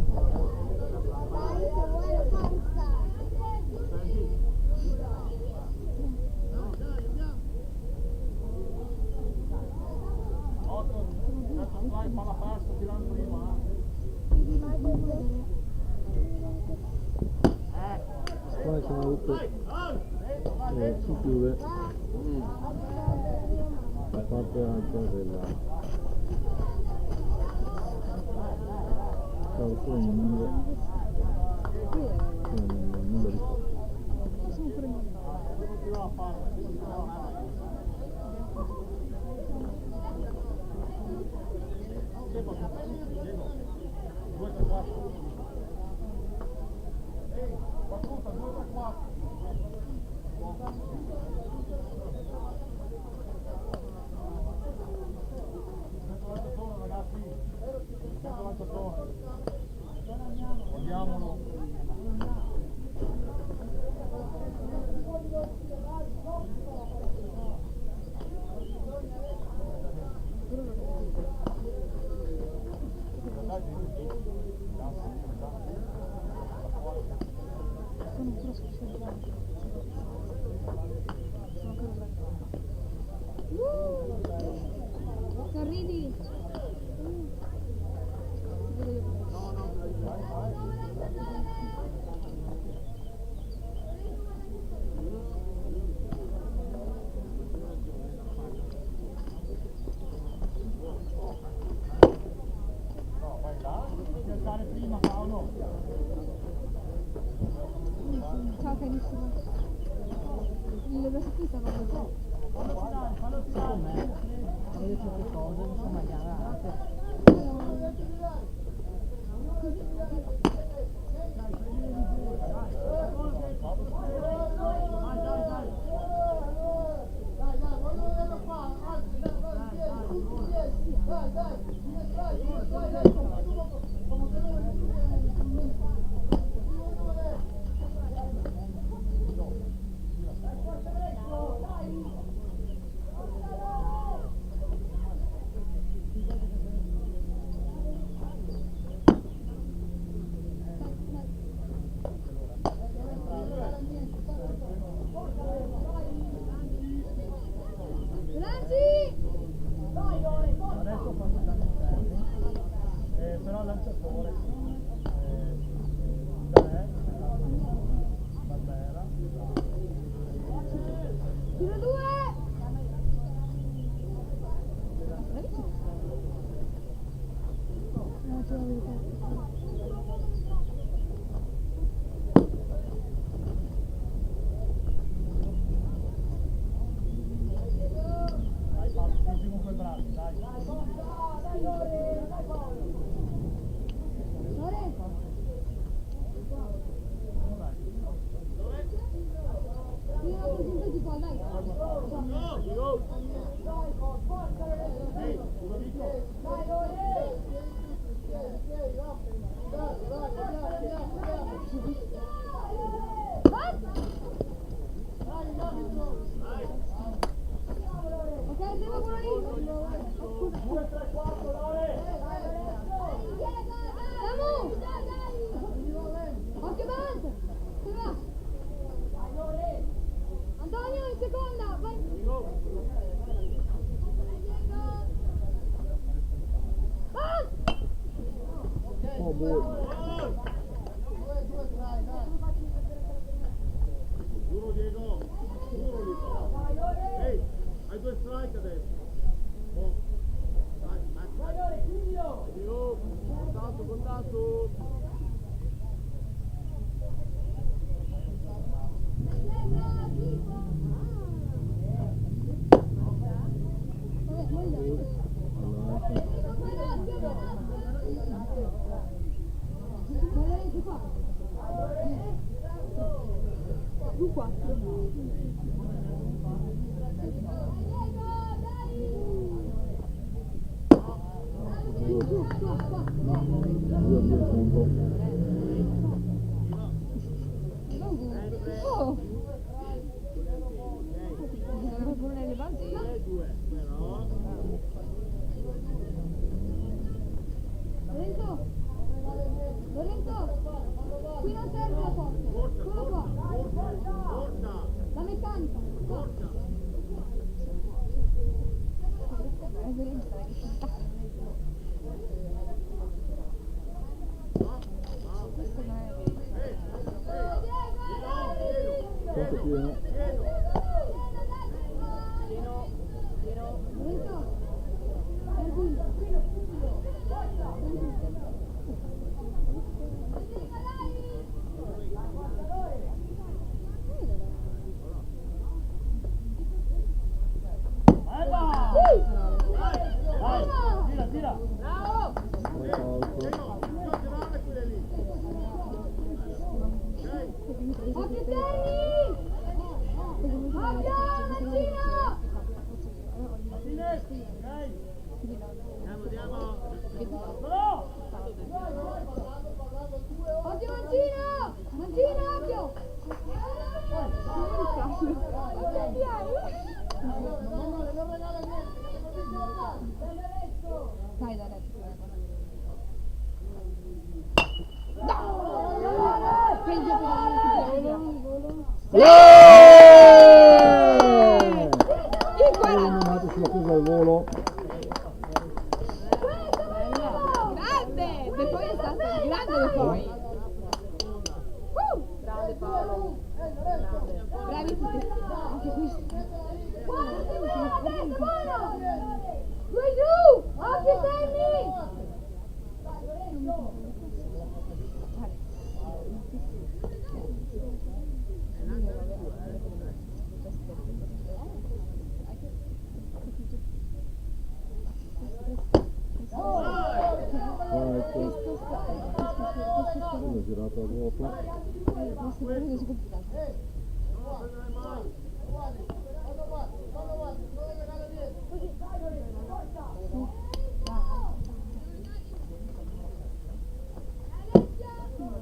Palla passa, tirando prima. Strike out. E si chiude la parte alta della stavo swing. Non lo ricordo. Andiamolo. Le vestiti stanno così. Secondo me, Avete certe cose, non so mangiare. adesso quando danno interni, però lanciatore sì. Barbera. Tiro 2! Non ce l'avevo. Dai Paolo, spingi con quei bracci, dai. Tiro così ti fa, dai. Ok, siamo quello lì. 2, 3, 4, Lore. Samu! Occhio davanti! Se va! Antonio in seconda! Vai! Ah! Oh, boh. Duro Diego, duro lì. Ehi, hai 2 strike adesso. Oh. Vai, vai. Diego, contatto. Giù qua. Giù, qua. Oh! Non è levante? 2, però. Lorenzo, qui non serve la forza, solo qua, Porta. la meccanica, qua. Questo non è Quanto pieno? Lorenzo, tranquillo. Tira. Occhio Terni! Occhio Mancino! Sinestri, ok? Andiamo. No! Occhio Mancino! Mancino, occhio! Dai, dai, dai. Eliminato sulla presa al volo. Grande! De poi è stato grande De poi. Grande Paolo. Grande. Bravi tutti. Anche qui. Due giù! Occhio Sammy!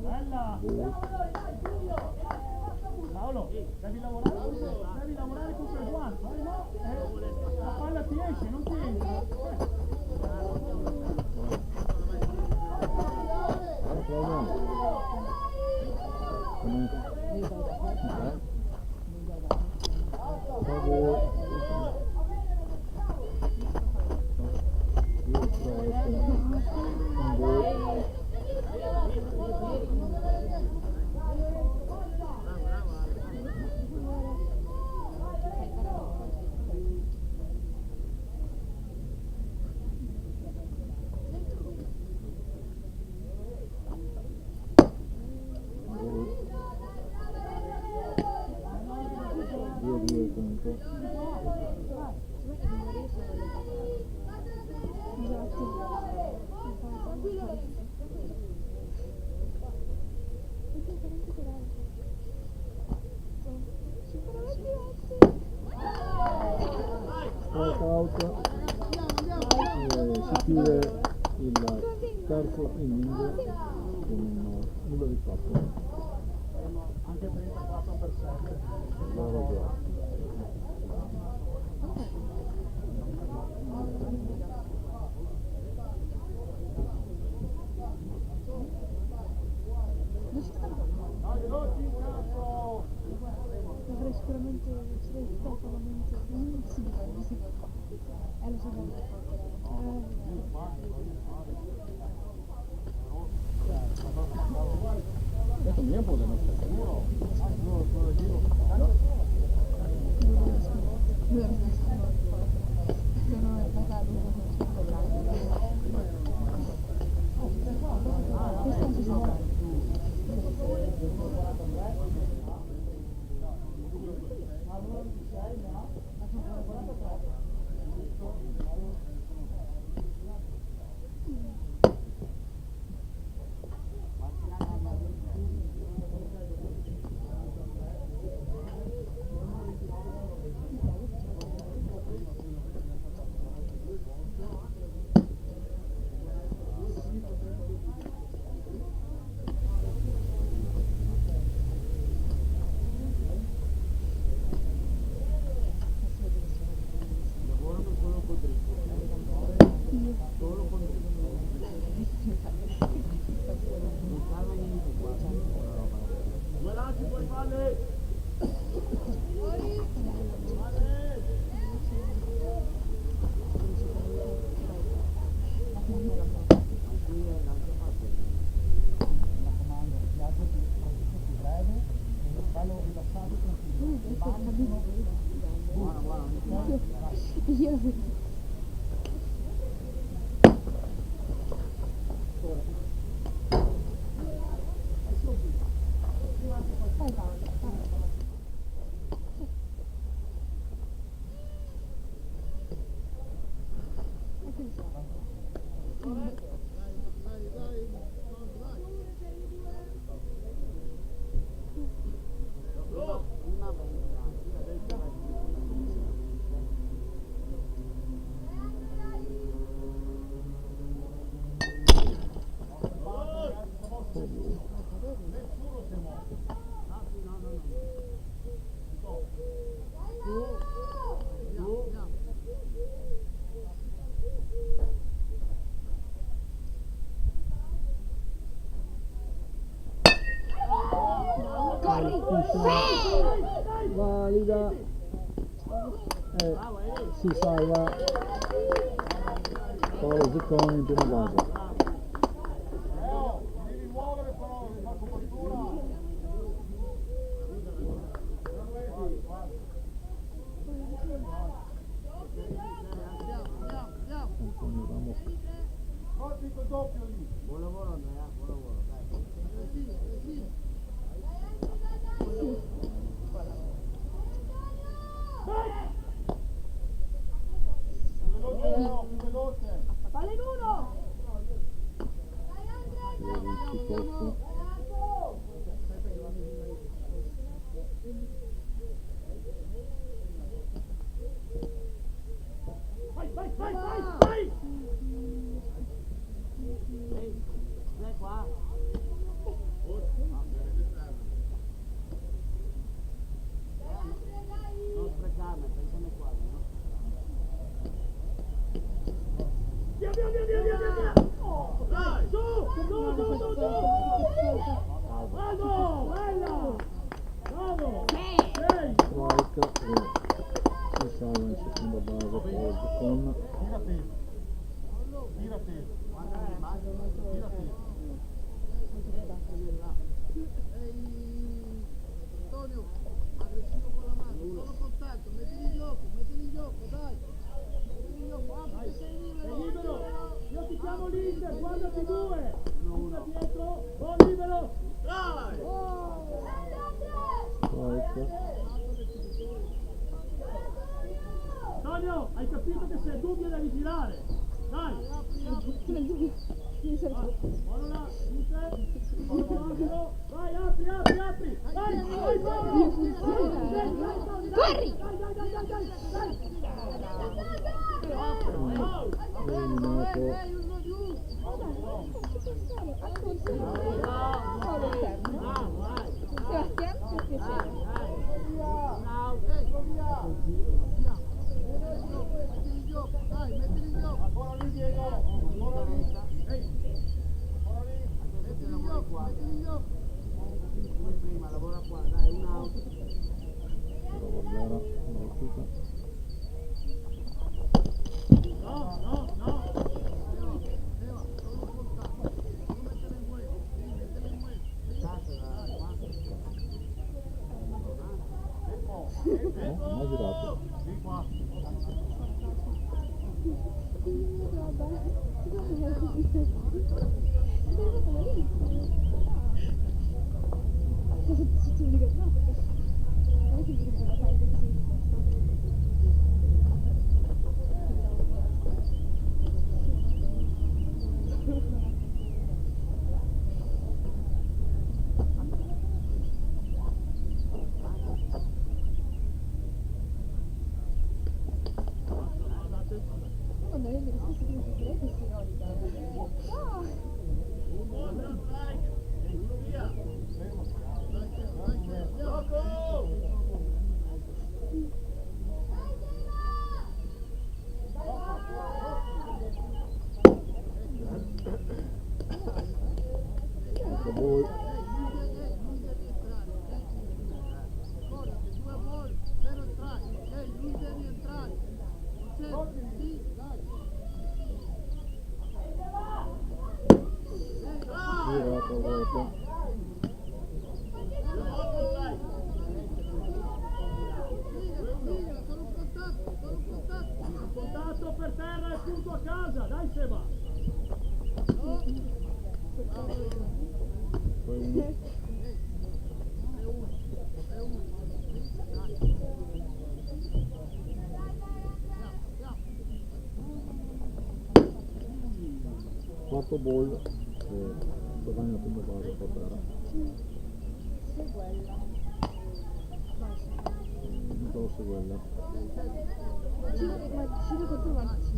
Bella! Paolo, devi lavorare con quel guanto, no? La palla ti esce, non ti entra. Si chiude il terzo inning con 1-4. Anche 34%. Avrei sicuramente stato la mente. Sì, sì. Lo sapevo. Questo mi è un po' non valida e si salva Paolo Zucconi in prima base. Buon lavoro Andrea, buon lavoro, dai. Palla in uno! Monica e si salva in seconda base Old con Tira te. Tira te. Tira te. Antonio, aggressivo con la mano, solo contatto, mettili in gioco, dai. Mettili in gioco, apri, sei libero. Io ti chiamo l'Inter, guardati due. Uno dietro, buon libero. Dai. Antonio, hai capito che se è dubbio devi girare. Dai. Buono là, Inter. Buono angolo. Vai, apri. Vai. Corri! Mettili in gioco. Ancora lì Diego. Ancora lì. Mettili in gioco. Come prima, lavora qua, dai, un out. No. Eva, solo contatto. Non mettere in muovere. Mettili in muovere. non ha girato. Di qua. Quando vedi le stesse cose che lei si ironica. Contatto per terra e punto a casa, dai Seba. Quarto ball e guadagna come base per terra. Non so quella. Ma ci devo trovarci.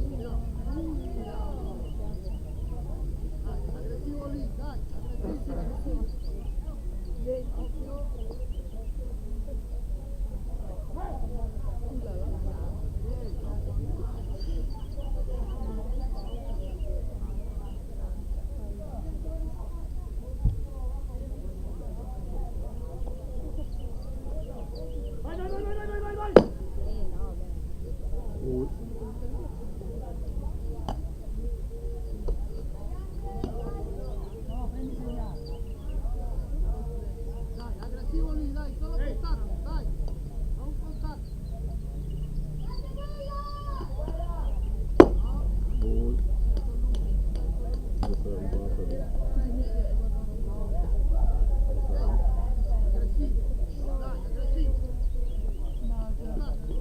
Aggressivo lì, dai, aggressivo. Vai. Dai, aggressivo lì, dai, solo contatto, dai. Non contatto. Ball. Questa è rubata lì. Aggressivo, dai, aggressivo. Contatto.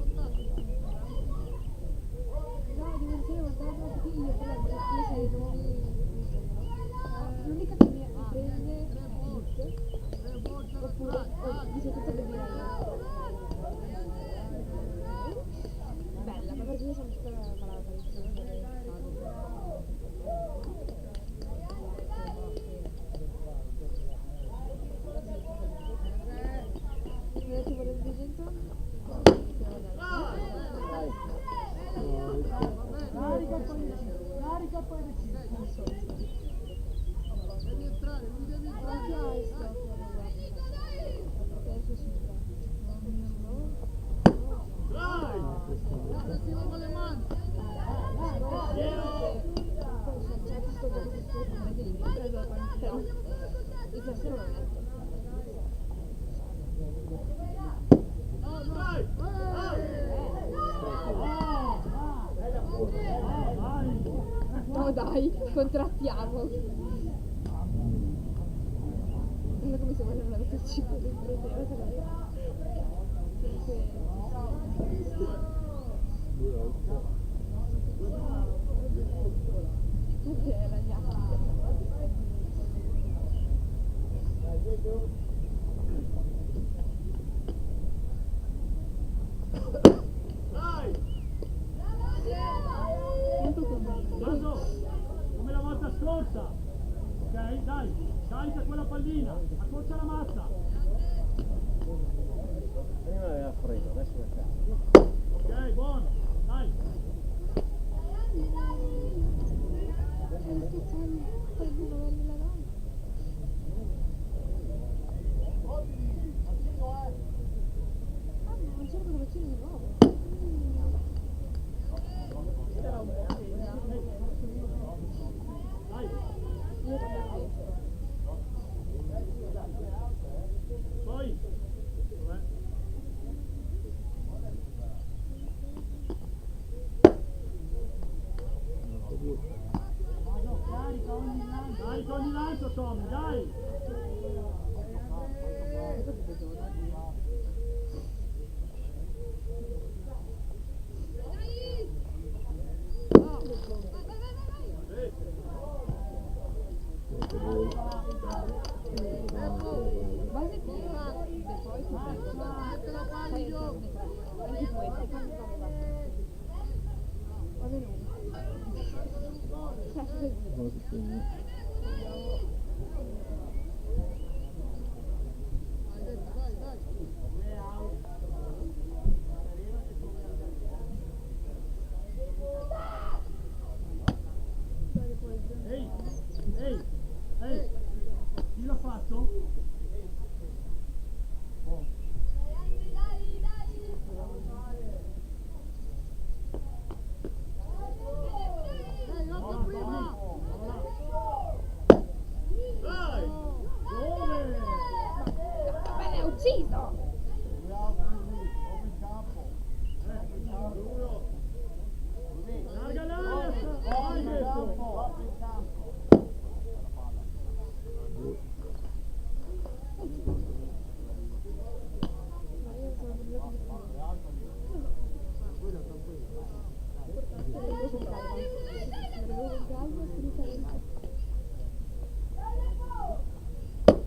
No, devo iniziare a guardare perché io però perché sei l'unica che mi prende oppure dice tutto per dire bella, ma perché io sono tutta malata mi sono vedete quello di gente? Carica poi decidi. Devi entrare, non devi entrare. Adesso si fa. No dai, contrattiamo. Guarda come si vuole andare per 5 la gnocchi. Mando, come la volta scorsa. Ok, dai, carica quella pallina, accorcia la mazza. Prima aveva freddo, adesso è caldo. Ok, buono, dai. Non c'era cosa di nuovo. Dai. Poi. Dov'è? Carica ogni lancio, Tommy, dai. Base prima e poi ti anche questo. Va bene. Ehi, ehi, ehi, chi l'ha fatto? Oh. Dai! Dove? Me l'hai ucciso! Larga l'altra! Vai detto!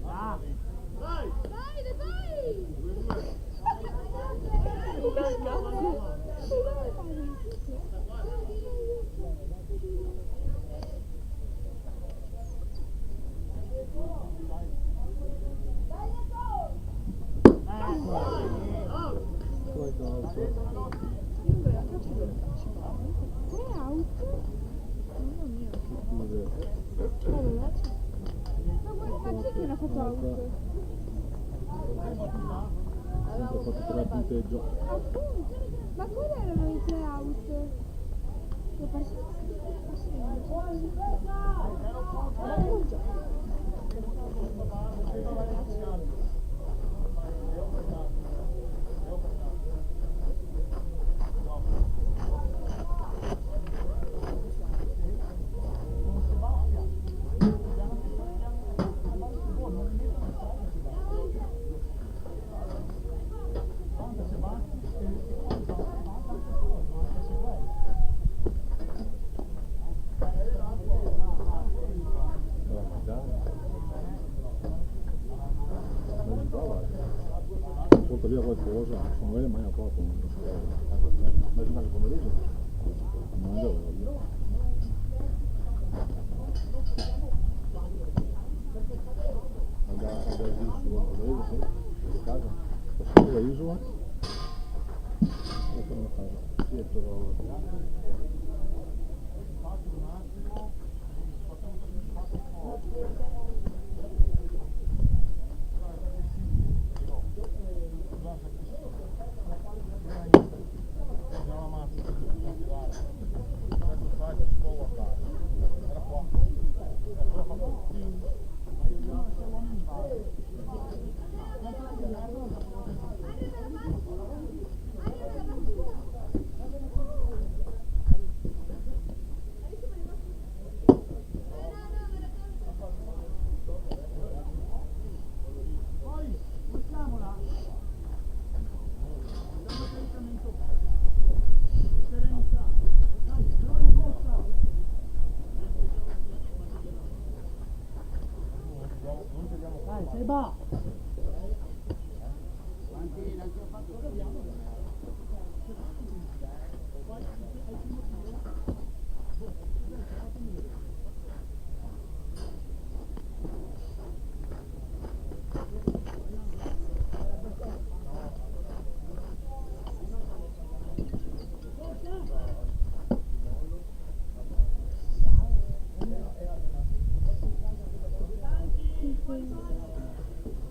Ah! Dai! Sempre fatto per il punteggio. Ma quali erano i 3 out? Che Porta via qualcosa, secondo me mai a poco. Ma giocare il pomeriggio? Non avevo voglia. Andare giù su pomeriggio, sì? A casa? Posso da Isola? O torno a casa? Sì, torno. Già la mazza. prima. Quanti lanci ho fatto?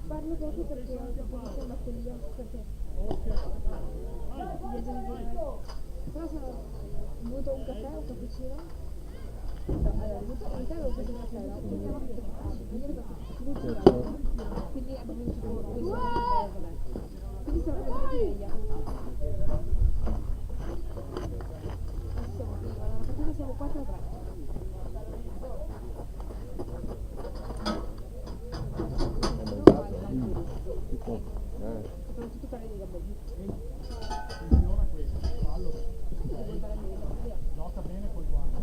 Parlo poco perché ho capito la batteria, perché però sono bevuto un caffè, un cappuccino. Allora, in realtà avevo preso un caffè, no? Quindi avevo fatto quindi abbiamo tipo quindi stavo prendendo sveglia. Alla partita siamo 4-3. Sono tutti quelli di gamboni. Signora questo, fallo. Gioca bene col guanto.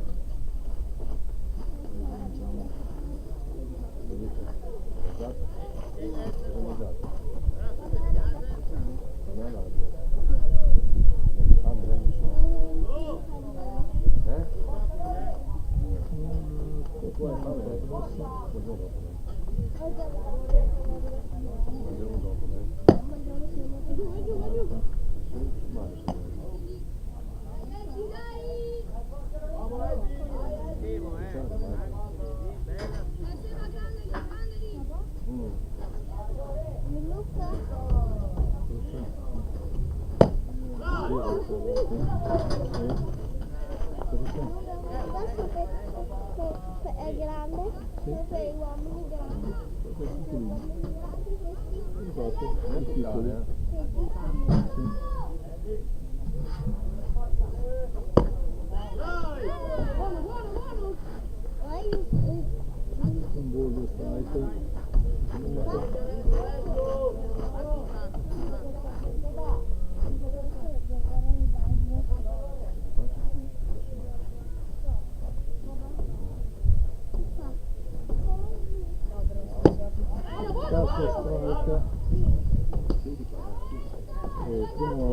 Adesso è grande, per gli uomini grandi. Buono, buono, buono! Un bordo strike. Terzo strike. E primo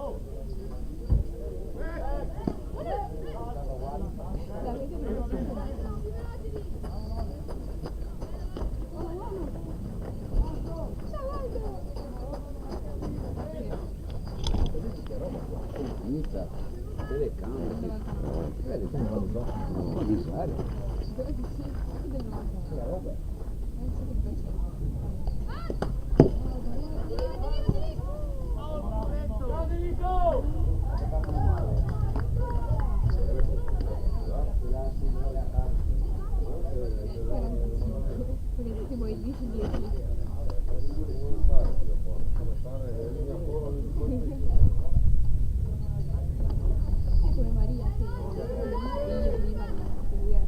out. Inizia telecamere. Vedi come vanno dopo? Ma di serio? Vabbè. Perché vuoi 10-10? Come Maria che io prima che lui era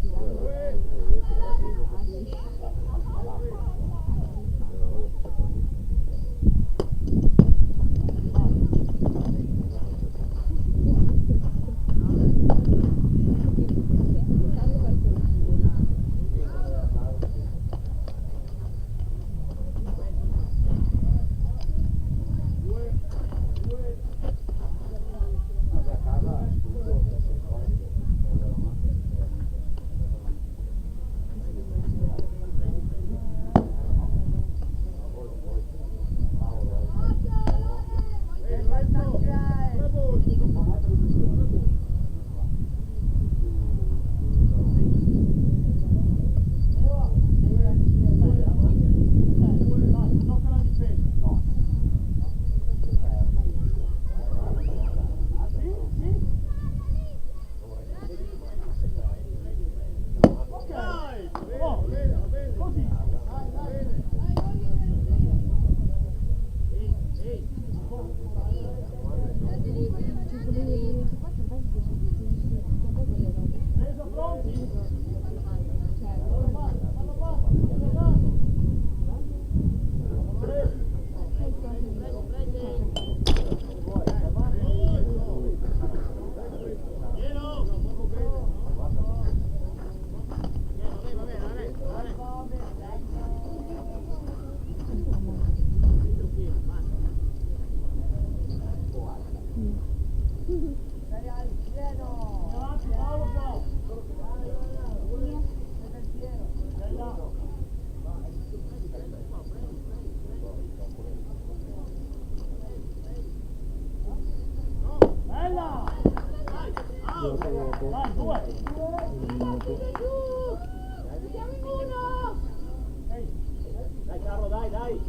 Dai Carlo, dai,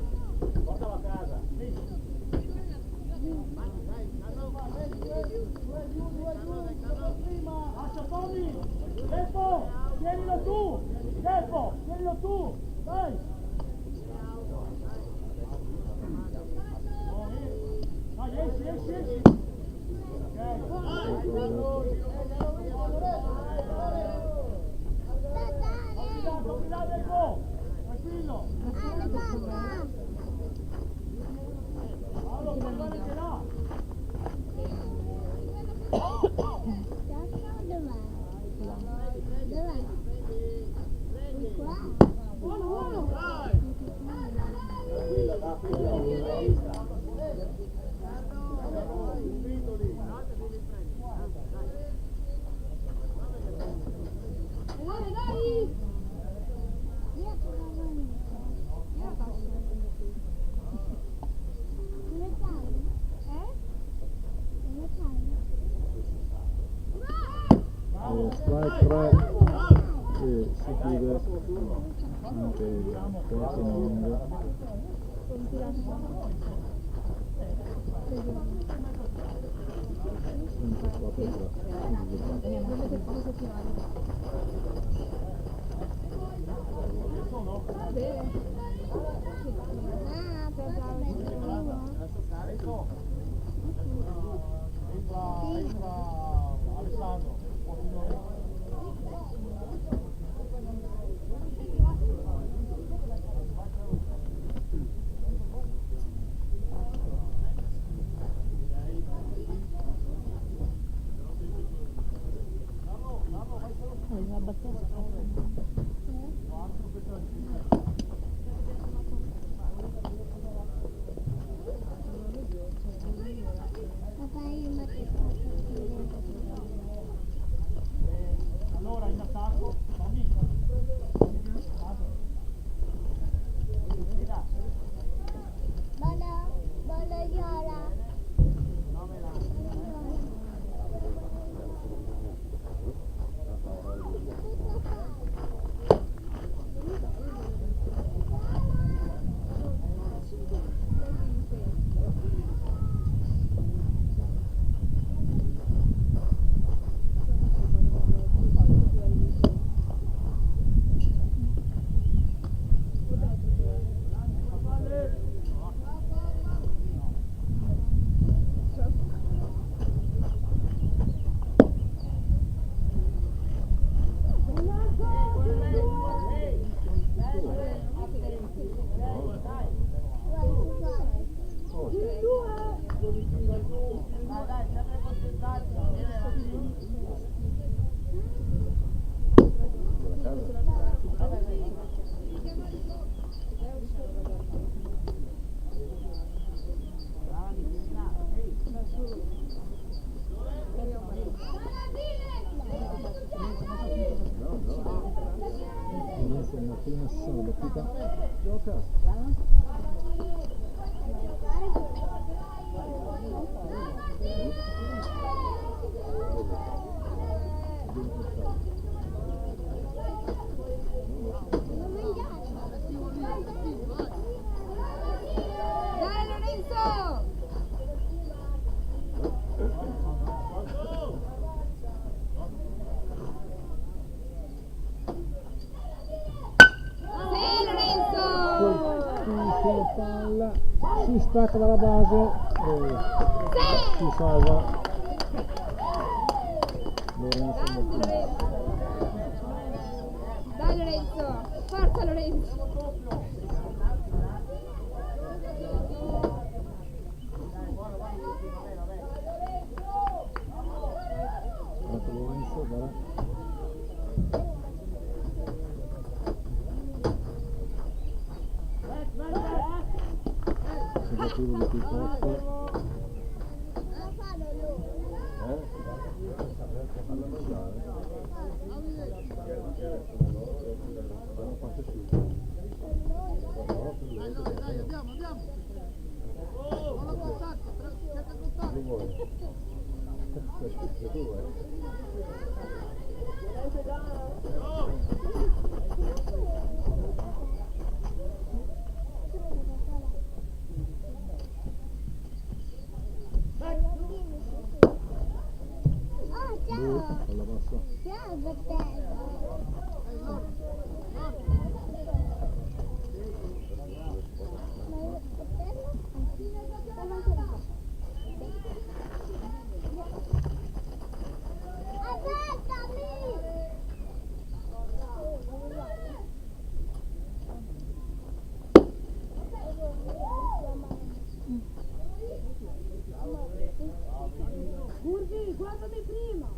portalo a casa. Lascia Tommy, Seppo, tienilo tu, dai. Dai, esci. Non ti dà del po', tranquillo. Paolo, guardate che là. Buono. Strike 3 e si chiude anche il terzo inning. Entra Alessandro. Prima si sono battuta. Gioca. Dai Lorenzo! Sì Lorenzo! Colpisce palla, si stacca dalla base e si salva. Lorenzo Martini. Dai Lorenzo! Forza Lorenzo! Guarda Lorenzo, guarda. Tentativo di pick-up. Alla mangiare. Quanto è Dai, andiamo. Buono contatto, cerca contatto. Non vuoi? Se tu vuoi. Palla bassa. Curvi, guardami prima!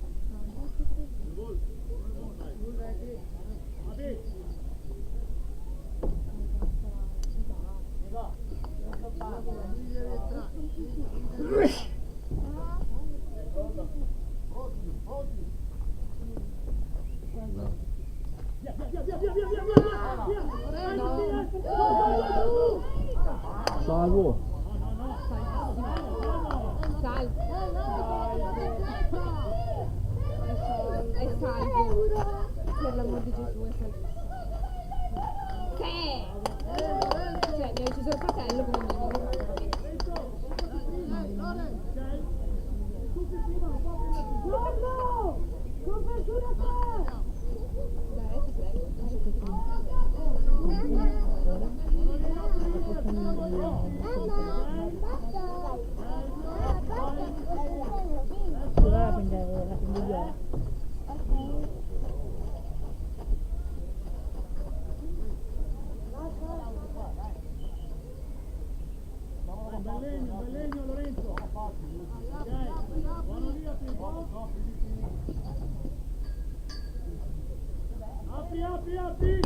Salvo. Salvo. È salvo. Per l'amor di Gesù è salvo. Sì! Cioè, mi ha ucciso il fratello come minimo. Guarda! Copertura qua! Dai, ti prego. La pendigliola. Bellegno Lorenzo. Buono lì, apri.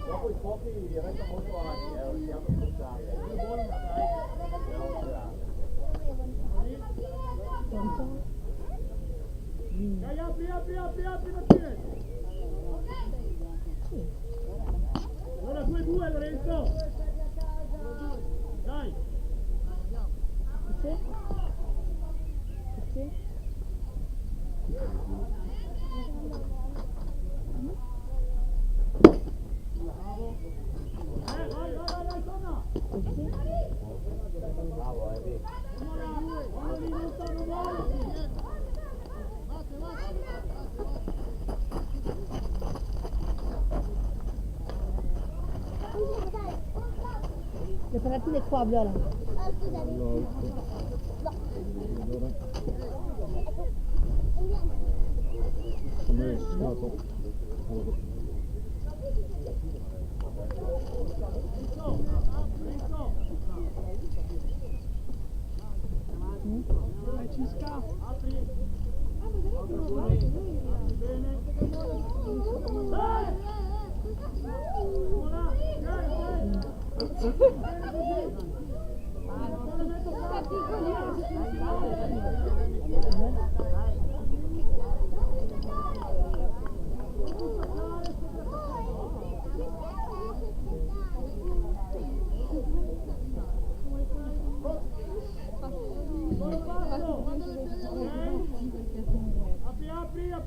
Dopo i pochi resta molto avanti, siamo scocciati. Dai, apri, Martinez. Allora 2-2 Lorenzo. Dai. Vai, torna. Bravo, Eddie. Buono lì, non stanno male. Le patatine qua, Viola. Allora. Come è stato? Cisca, apri. Apri bene.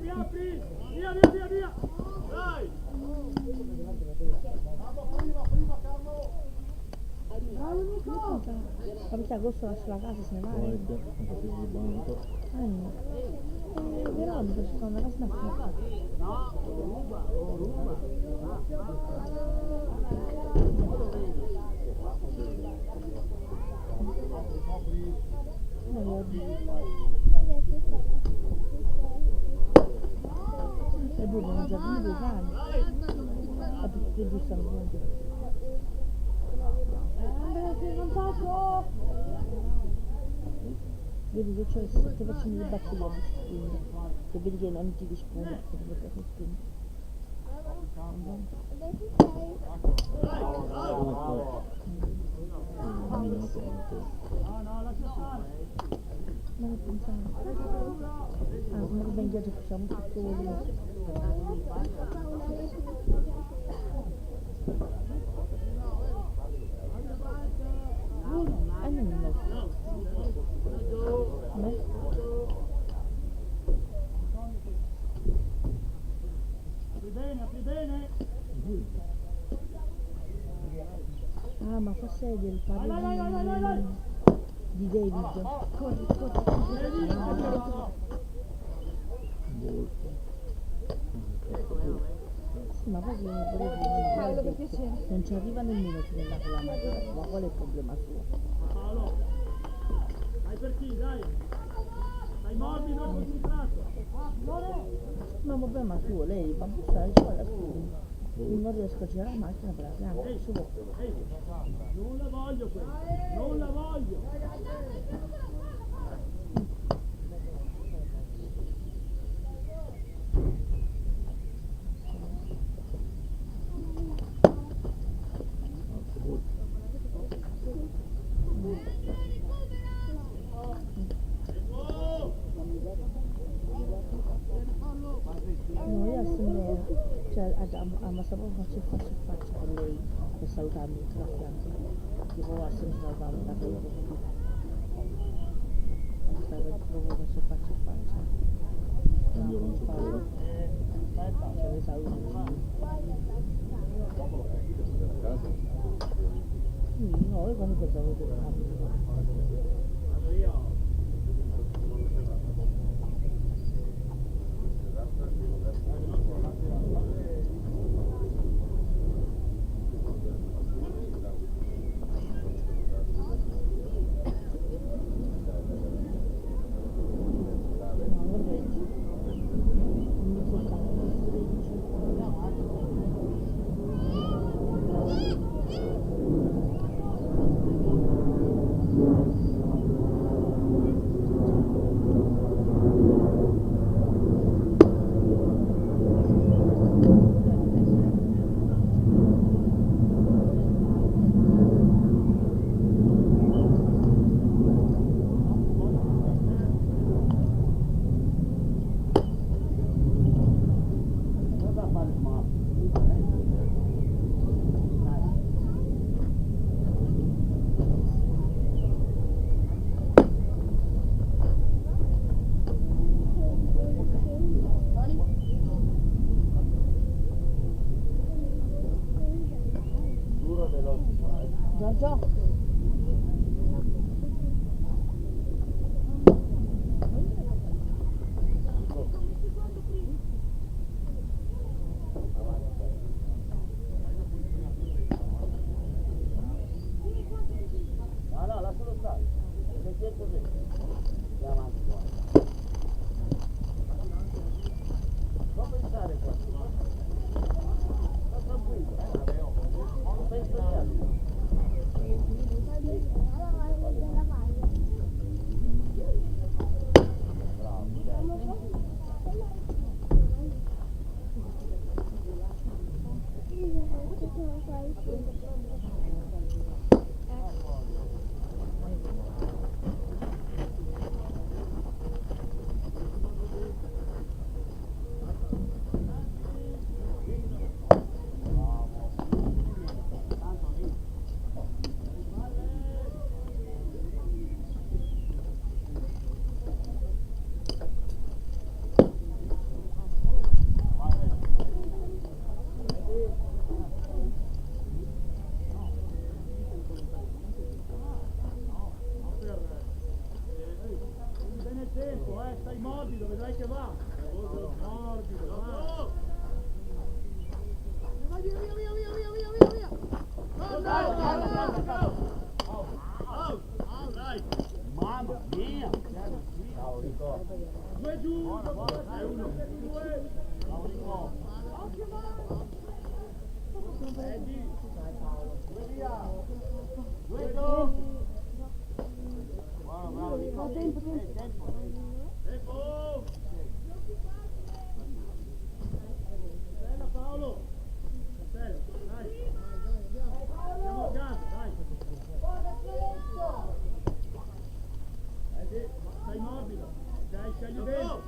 Apri! Via! Dai! Capita agosto lascia la casa se ne va. Qualche, un po' più di banco. No. Però mi piace fare una casa da fare. E poi non giardino dei cani. A tutti e due stanno pronti. Vedi che c'è il 7% di batteria di spin, che vedi che non ti risponde perché ti porta su spin. Ma non pensare. Come che ben ghiaccio facciamo tutto quello. Apri bene! Ah, ma forse è del padre di David. Corri. Sì, ma poi Paolo, per piacere. non ci arriva nemmeno fino là con la macchina, ma qual è il problema suo? Paolo! Dai per chi, dai! Stai morbido e concentrato! Ma un problema suo, lei va a bussare su alla scuola. Non riesco a girare la macchina per la pianta, su. Ehi! Non la voglio questa! Non la voglio! No, io sembro, cioè, ammazza proprio faccia a faccia con lei per salutarmi tra fianco. Tipo, ha sempre salvato da quello che stava proprio faccia a faccia. Quindi io non so quello. Cioè, le saluto. Sì, no, io quando pensavo che Vado io! Giorgio? No, lascialo stare. Metti il così. Andiamo avanti qua. Non pensare qua. Sta tranquillo. Non penso niente. Bene il tempo, stai morbido, vedrai che va. Morbido, va. Vai via, via, via, via, via, via, via, via. Dai! Mamma mia! Due giù, due. Due giù! Bravo, bravo, Nico. Tempo! Bella Paolo. Bella, dai. Andiamo a casa, dai. Stai morbido. Dai, scegli dentro.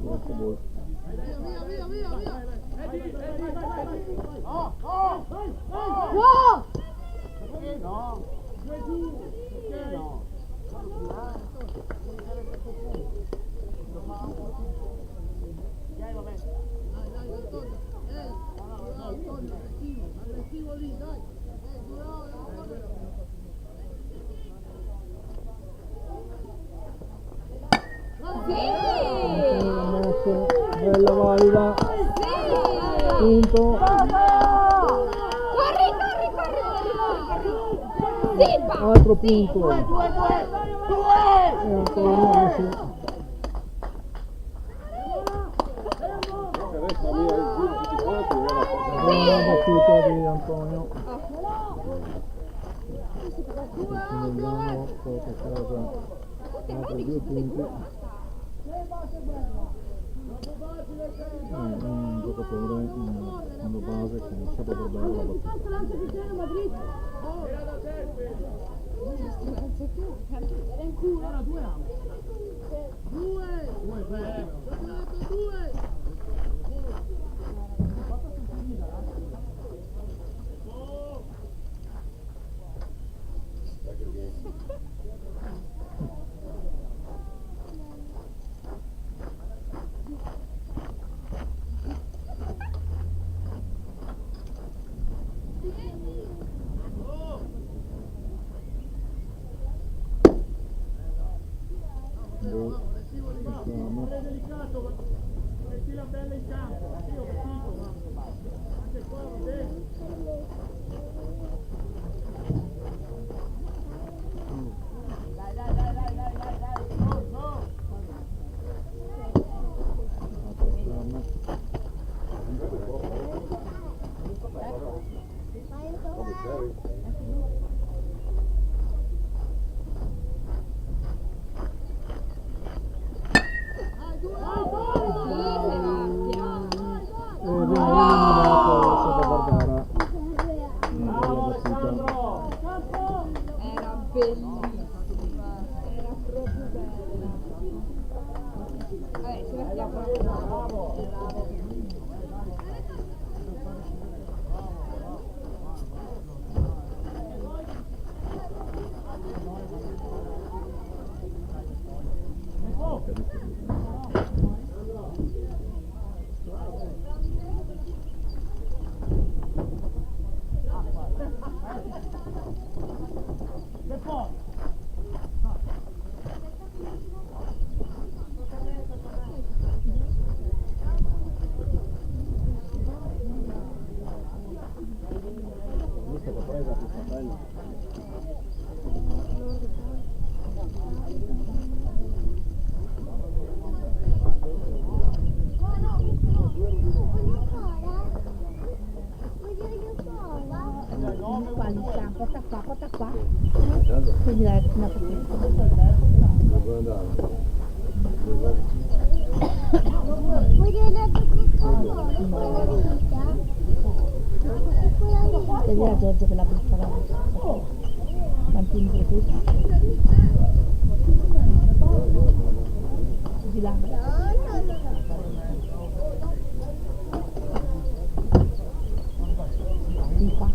Molto buono. Via, via, via, via. Wow! Perché no? Due giù. Perché no? Ok, va bene. Dai, Antonio. Antonio, aggressivo lì, dai. Messo, bella valida. Punto. Corri! Zippa! Altro punto. Due! E Antonio messo. Adesso la mia è giù tutti quanti, Bella battuta di Antonio. Vediamo cosa casa. Altri 2 punti. Un giocatore in base che non sa per bene la battuta. Lancio vicino Madrid. Era in culo. Era 2 out. Due. Facciamo. È delicato, metti la bella in campo. Sì, ho capito, ma anche qua va bene. Era bellissima, era proprio bella. Vabbè, ci mettiamo. E poi? Questa l'ho presa più fratello. Porta qua. Quindi la Dove andare? Vuoi che le quella vita? Devi a Giorgio che la butta la mantieni così. Di là. Di qua.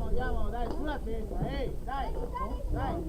Andiamo, dai, sulla testa, dai. Dai.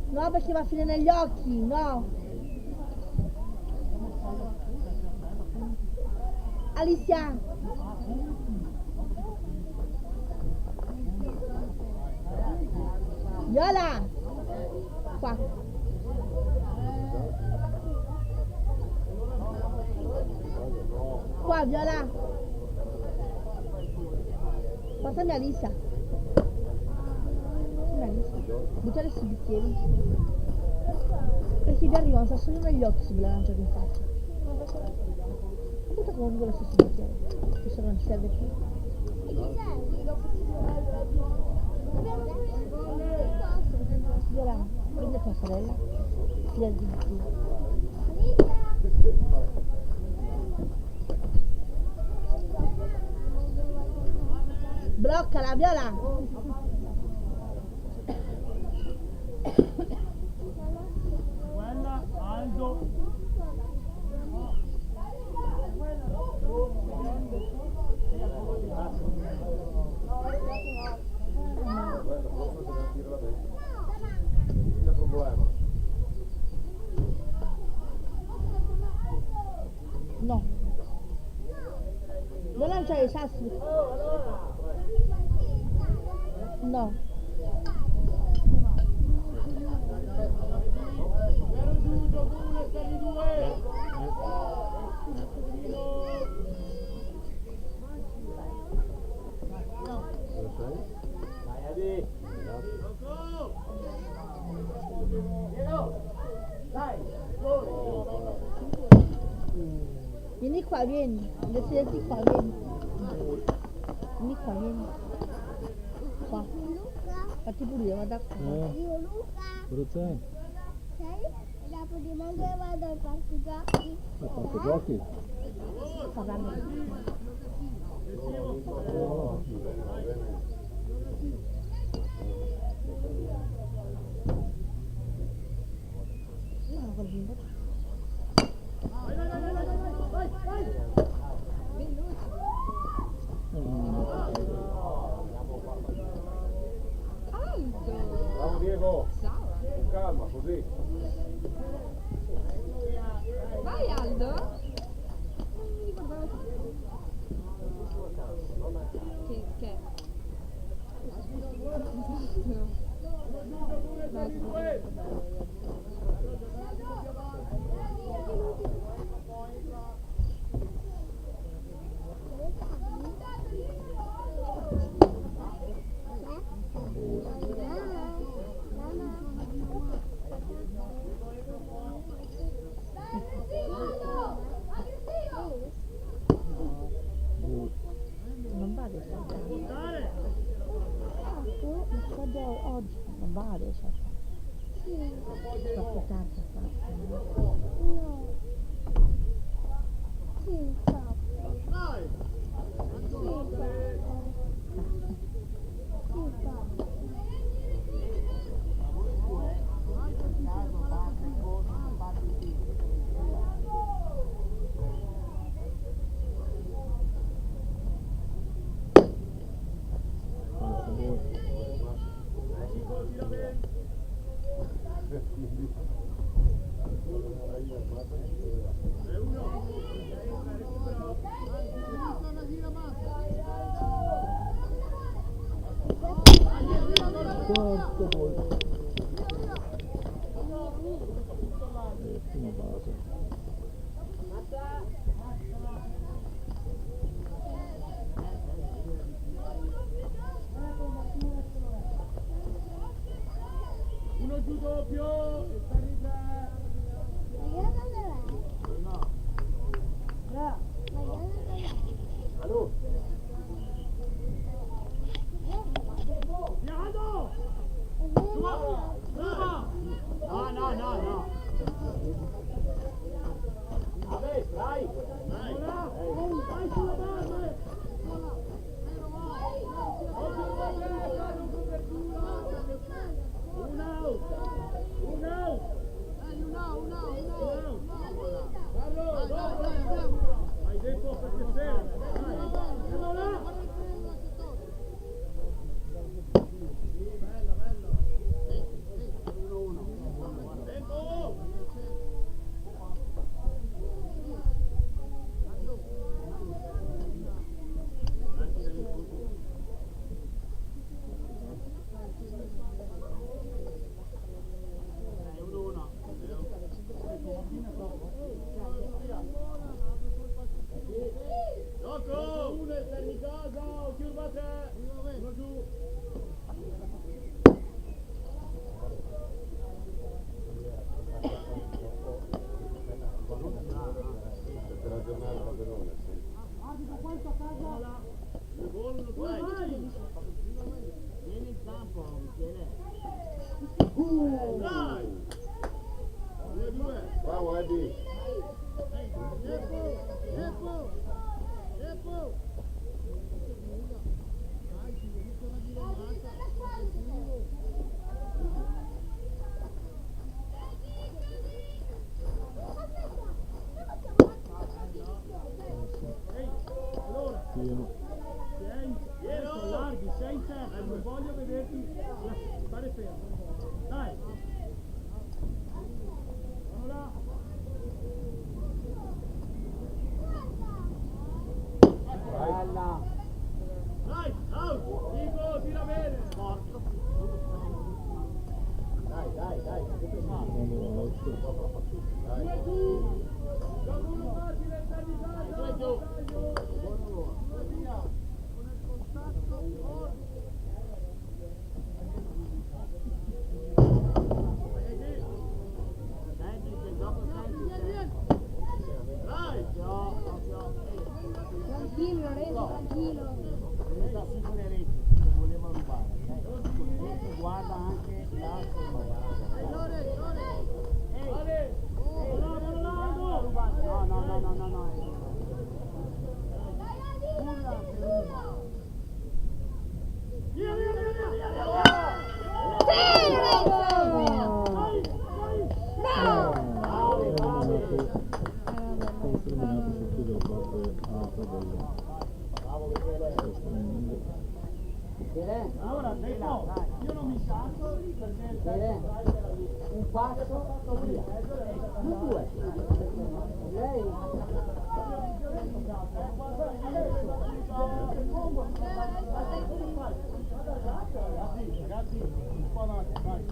No, perché va a finire negli occhi, no. Alicia. Viola. Qua. Qua, Viola. Portami Alicia. Buttare sui bicchieri. Perché vi arrivano sta solo negli occhi se ve la lanciate in faccia. Butta comunque lo stesso bicchiere, che se non ci serve più. Viola, prendi tua sorella, fila di bicchieri. Bloccala, Viola! Quella, Aldo. C'è problema. No. Non lanciare i sassi. No. Vieni qua, vieni. Deciditi qua, vieni. Vieni qua, vieni. Qua. Fatti pulire, guarda qua. Io Luca. Cosa c'è? Sei? Dopo di mangiare vado al parco giochi. Al parco giochi? Parlando. No, col bimbo. Bravo Diego. Con calma, così. Vai Aldo. Che? Non va adesso. Oggi non va adesso. Troppo tardi. No. Sì, troppo. Dai. Sì, troppo. Sì, troppo. quarto poi prima base. Uno giù doppio e sta di tre. Allora. Piano! Ruba! No. Vabbè, dai. Vai sulla base! Un out! Carlo, hai detto perché serve. Andiamo là! Bello. Tempo! Gioco! Uno esterni in casa, occhio urbate! Uno giù! Per la giornata a Verona, sì. Arbitro questo a casa! Due gol, uno vai! Vieni in campo, Michele! Dai! 2-2! Bravo Eddie! Tempo! Dai, ci venite una girata. Allora, Pieno. sei larghi, sei incerto, non voglio vederti stare fermo. Dai! Andiamo là! Bella. Dai, out! Dico, tira bene! Morto! Dai. Secondo out. Due giù! Gioco uno facile, sta di casa! Due giù! Buon lavoro. Via! Con il contatto forte! Senti che gioco Vieni. Dai! Tranquillo, Lorenzo, tranquillo. Non sta sempre le reti, se voleva rubare. Guarda anche l'altro. Lore. Ale! Bravo, Ronaldo! No. Urla se ruba. Via! Sì, Lorenzo! Stavo terminato su chiude la parte alta del Bravo Michele. Michele, Allora, tempo! Io non mi salto perché il Michele, un passo e via. Due. Lei. Ragazzi, un po' avanti, vai.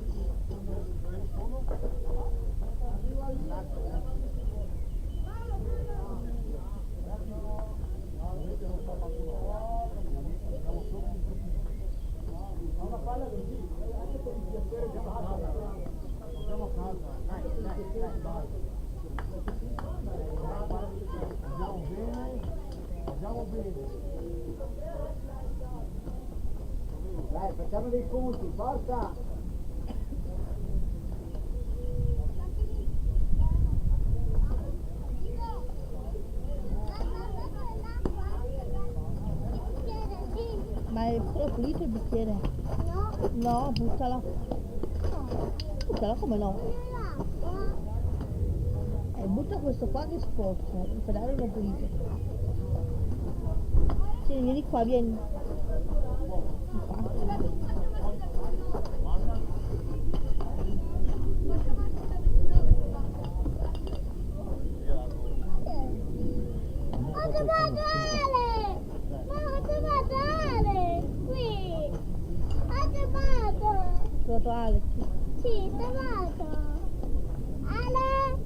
Una palla così, anche per il piacere di andiamo a casa, dai. Andiamo bene. Dai, facciamo dei punti, forza! Ma è quello pulito il bicchiere? No, buttala. Buttala come no? Butta questo qua che è sporco, il pedale non pulito. Sì, vieni qua, vieni. Qui! Qui! trovato Alex. Sì, trovato. Ale!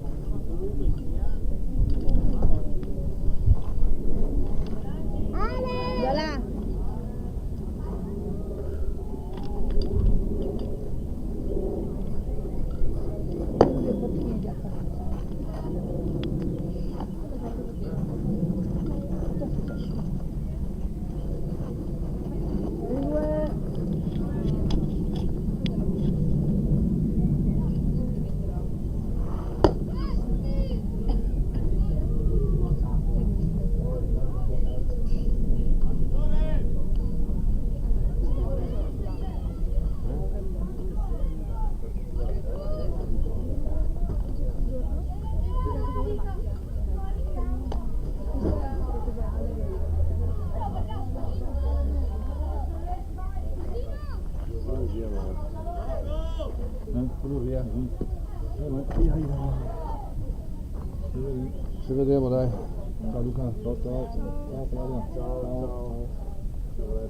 Ale! Viola! Due bottiglie di acqua. Quello via. Ci vediamo dai. Ciao Luca, ciao ciao. Ciao Flavia. Ciao. Due.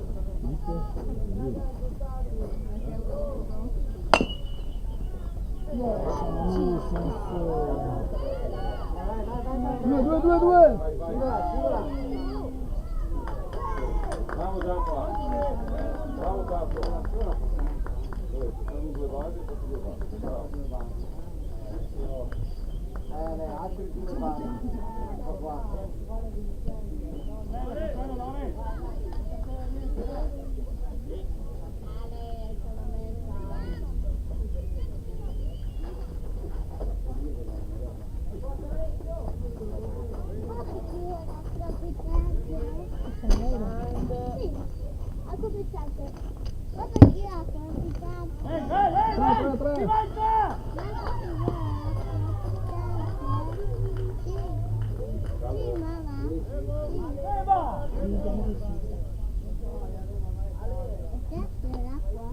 Bravo Gianco. Bravo Gianco. Due volte, due volte. Altri due vanno. Sì, ha cominciato. Guarda chi ha cominciato. Tre! Diventa! Sì, mamma. Va! Aspetta, l'acqua.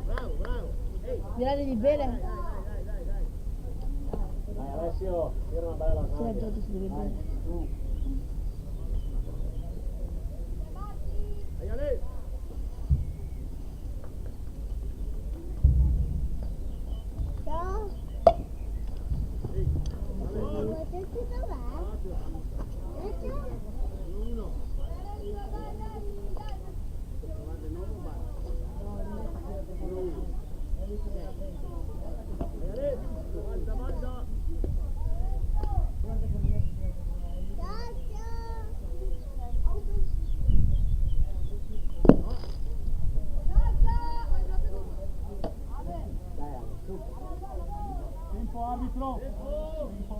Bravo. Viola devi bere? Dai Alessio, tira una bella Sì, la Giorgio si deve bere. Dai Ale! Ciao. Potete dov'è? Uno. Guarda, non basta. Uno. Dai Ale! Avanza! Tempo arbitro! Tempo.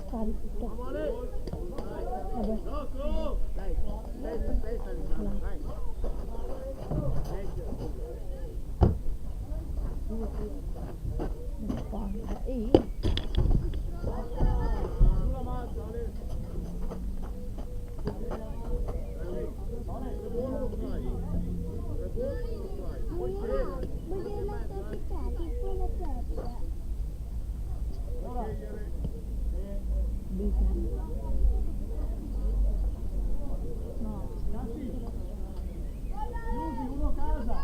Scarico tutto. Vabbè. Rocco! Dai, testa, diciamo, dai. Guarda, ehi. Sulla mazza, Ale. Ale, buono lo fai. Buono lo fai. Poi scende. Voglio la capitale, quella terza. Ragazzi, chiusi, uno casa.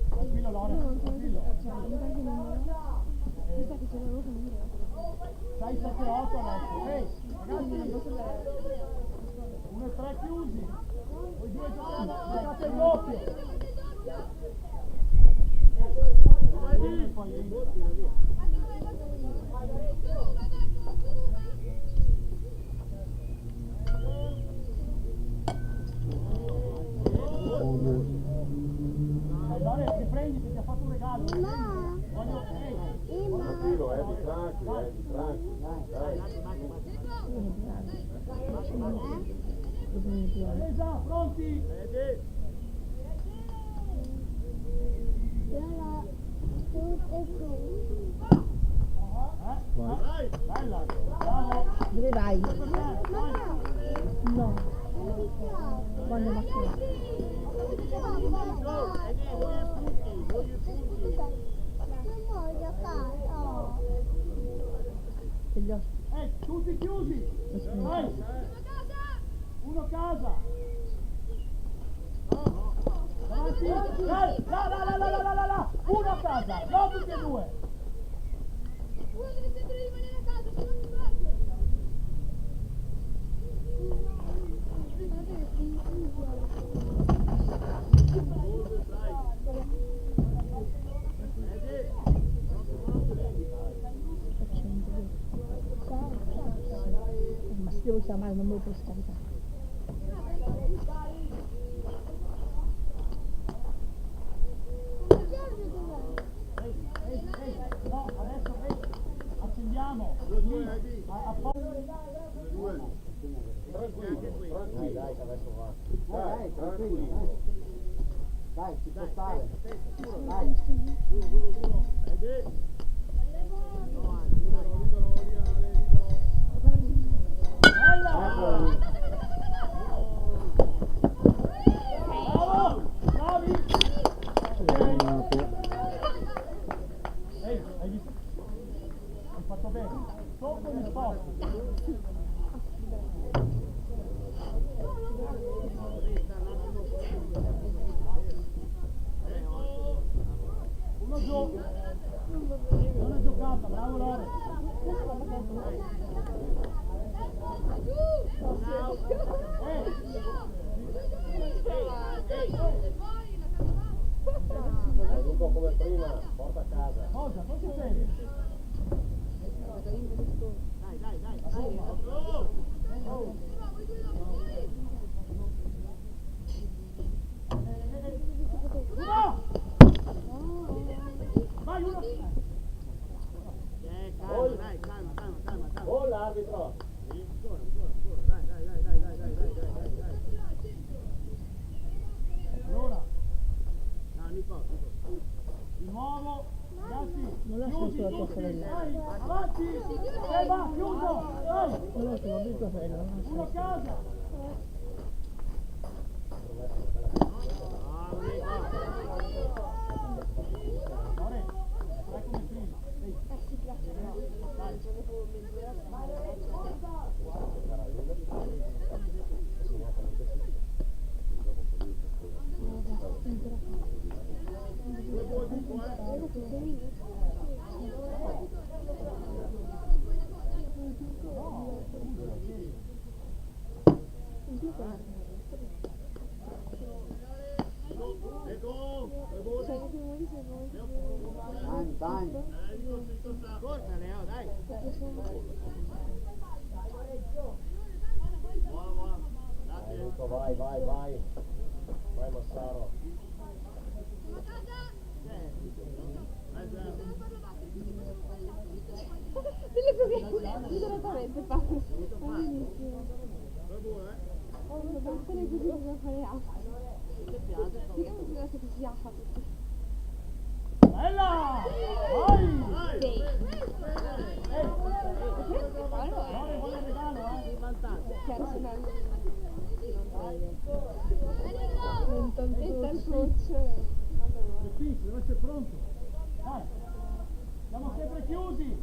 Tranquillo Lore, tranquillo. 6, 7, 8 adesso. Ehi, ragazzi, 1 e 3 chiusi. Voi due giocate il doppio. Allora, ti prendi che ti ha fatto un regalo. Mamma, Voglio, Tranquillo, tranquillo, dai. Presa, pronti? Vai. Bella, bravo. Dove vai? Vai. No. Quando macchina? Figlio. Tutti chiusi. Vai. Uno casa. Davanti. La. Uno a casa. No, tutti e due. Uno deve sempre rimanere a casa, se no si perde. Ma se devo chiamare non me lo puoi scaricare. No, adesso accendiamo. Tranquillo. Dai, ci può stare. Dai. Bravo! Bravi! Hai visto? Hai fatto bene. Sotto gli sport. Uno giù. Non è giocata, bravo Lore. Tutto come prima, porta a casa. Cosa succede? No! Vai uno! Calma. Oh, l'arbitro. Allora, di nuovo, ragazzi, Non lascio chiusi solo tua tutti, sorella. dai, avanti, va, chiuso, dai, Non lo so, non dico sorella, non uno a so. casa. Lore, fai come prima, dai. Dai. Corta Leo, dai. Enrico, vai. Vai Massaro. Assolutamente fa benissimo. Una persona così bisogna fare altro. Vediamo se adesso che si affa tutti. Bella! Vai! Sì. Lore vuole il regalo, Personalmente non tanto il coach. Difficile, deve essere pronto. Dai! Siamo sempre chiusi!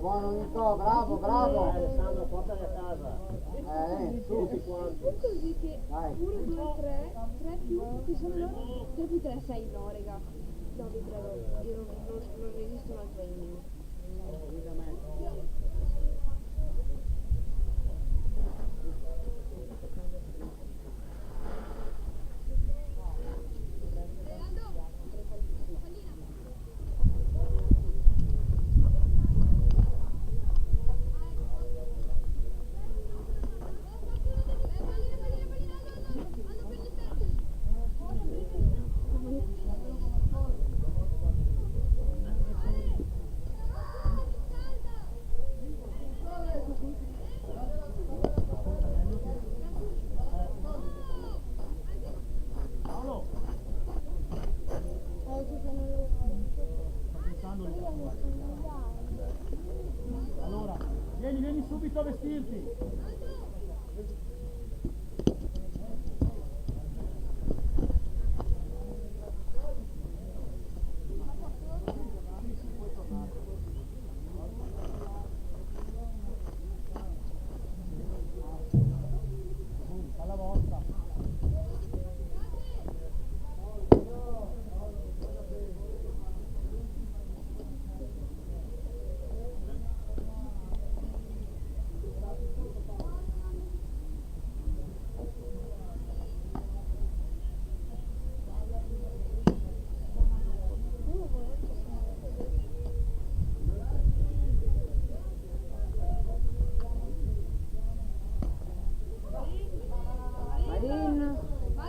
Buono Nico, bravo. Alessandro, portali a casa. Su. Tutti quanti. Così che Dai. 1, 2, 3 più, che sono loro? 3 più 3, 6 no, raga. No, vi prego, io non resisto un altro inning. Allora, vieni subito a vestirti. Alla vostra.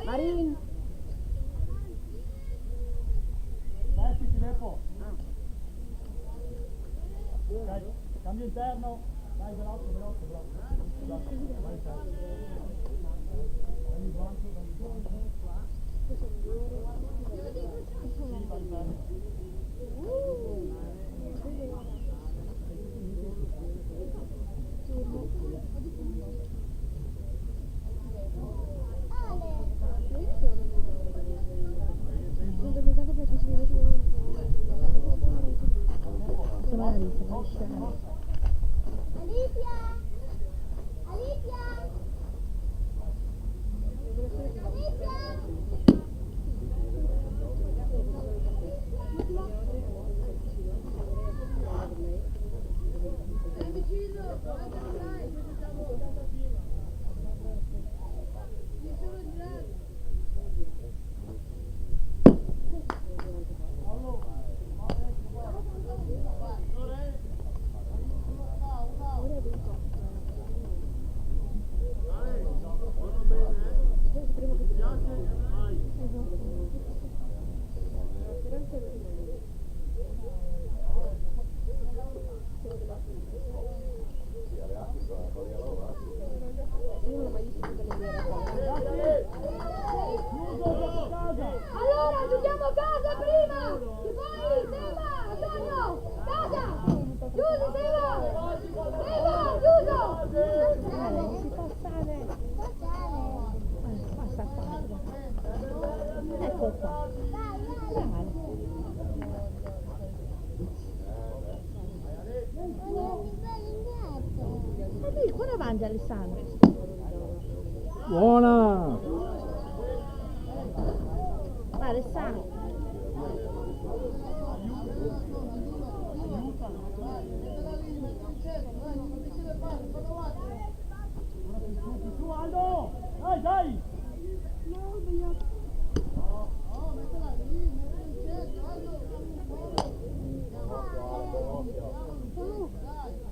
Marin. Vestiti, Leppo. Dai, cambio interno. Dai, veloce. Vai interno. Dammi il guanto. Sì, vai interno. Sono Alicia. Allora, giochiamo a casa prima! Che poi, Seba, Antonio, casa! Chiuso, Seba! Seba, chiuso! Non si può stare. Basta farlo. Ecco qua. Dai. E lì, qua davanti Alessandro. Buona! Va Alessandro. Su, Aldo! Dai!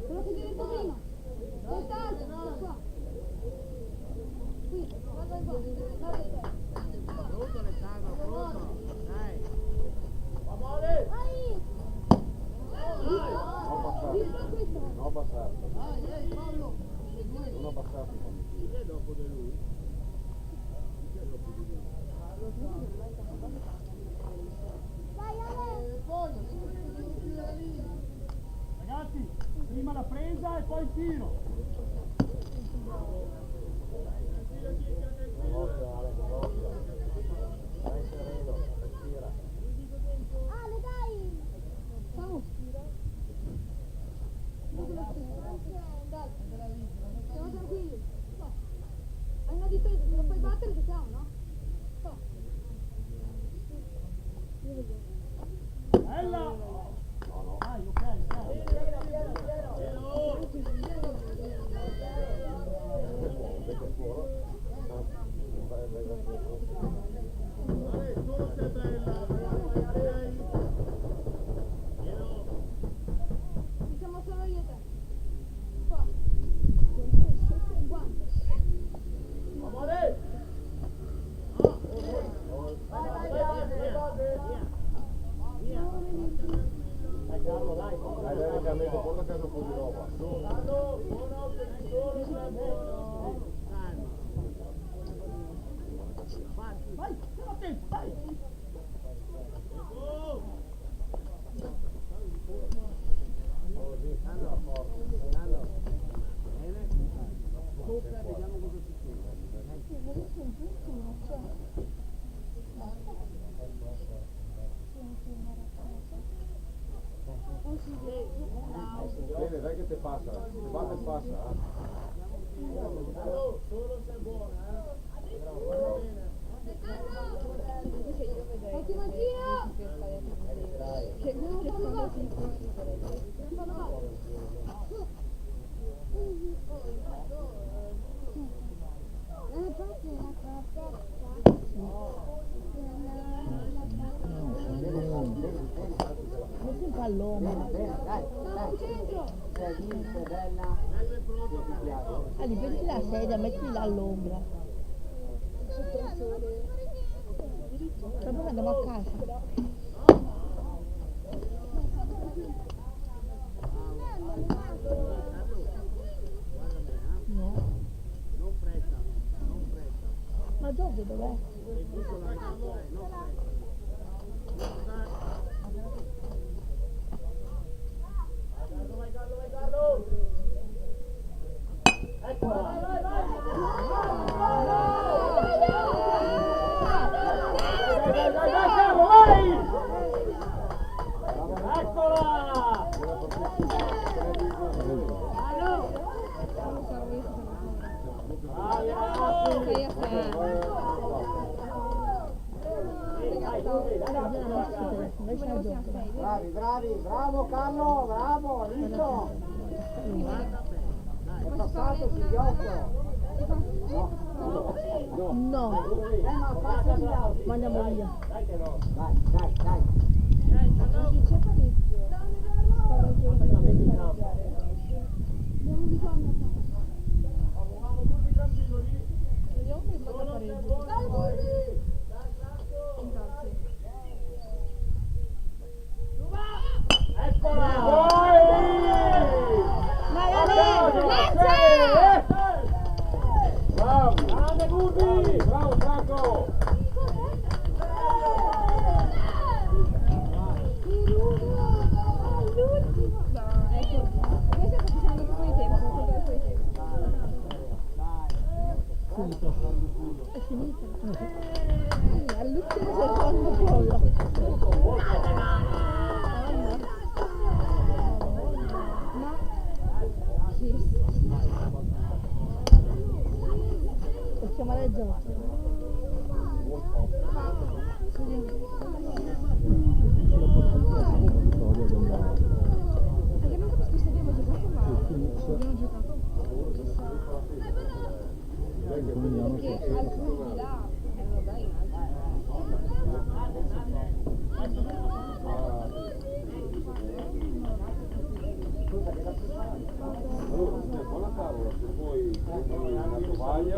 Quello che diventa prima! Quest'altro, qua! Qui, guarda te! Pronto Alessandro, pronto? Dai. Vai! Non abbassarti. Dai, fallo. Non abbassarti. Chi è dopo di lui? Chi è dopo di lui? Vai, Ale! Poi, chiudere la linea. Ragazzi, prima la presa e poi il tiro. Dai sereno, respira. Ale, dai! Ciao! Siamo tranquilli. Hai una difesa, se la puoi battere giochiamo, no? Bella! Dai, ok. Ci siamo solo io e te. Qua. Un guanto. Dai, dai, Carletto, porta a casa un po' di roba. Vai, stiamo attenti, vai! Bene, dai che te passa. Te va te passa. Solo se è buona, Ultimo tiro! Che Metti un pallone. Ali, prendi la sedia, mettila all'ombra. Dopo andiamo a casa. No. Non fretta, non fretta. Ma Giorgio dov'è? Bravi, bravi, bravo Carlo, bravo, Ricco. È passato Silviotto. No. Ma passa gli altri. Ma andiamo via. Dai, dai. Bravo Franco! È finita. All'ultimo secondo gol. Per chiamare Giorgio. Perché non capisco se abbiamo giocato ma Abbiamo giocato perché alcuni di là erano belli Allora, buona tavola, se vuoi una tovaglia,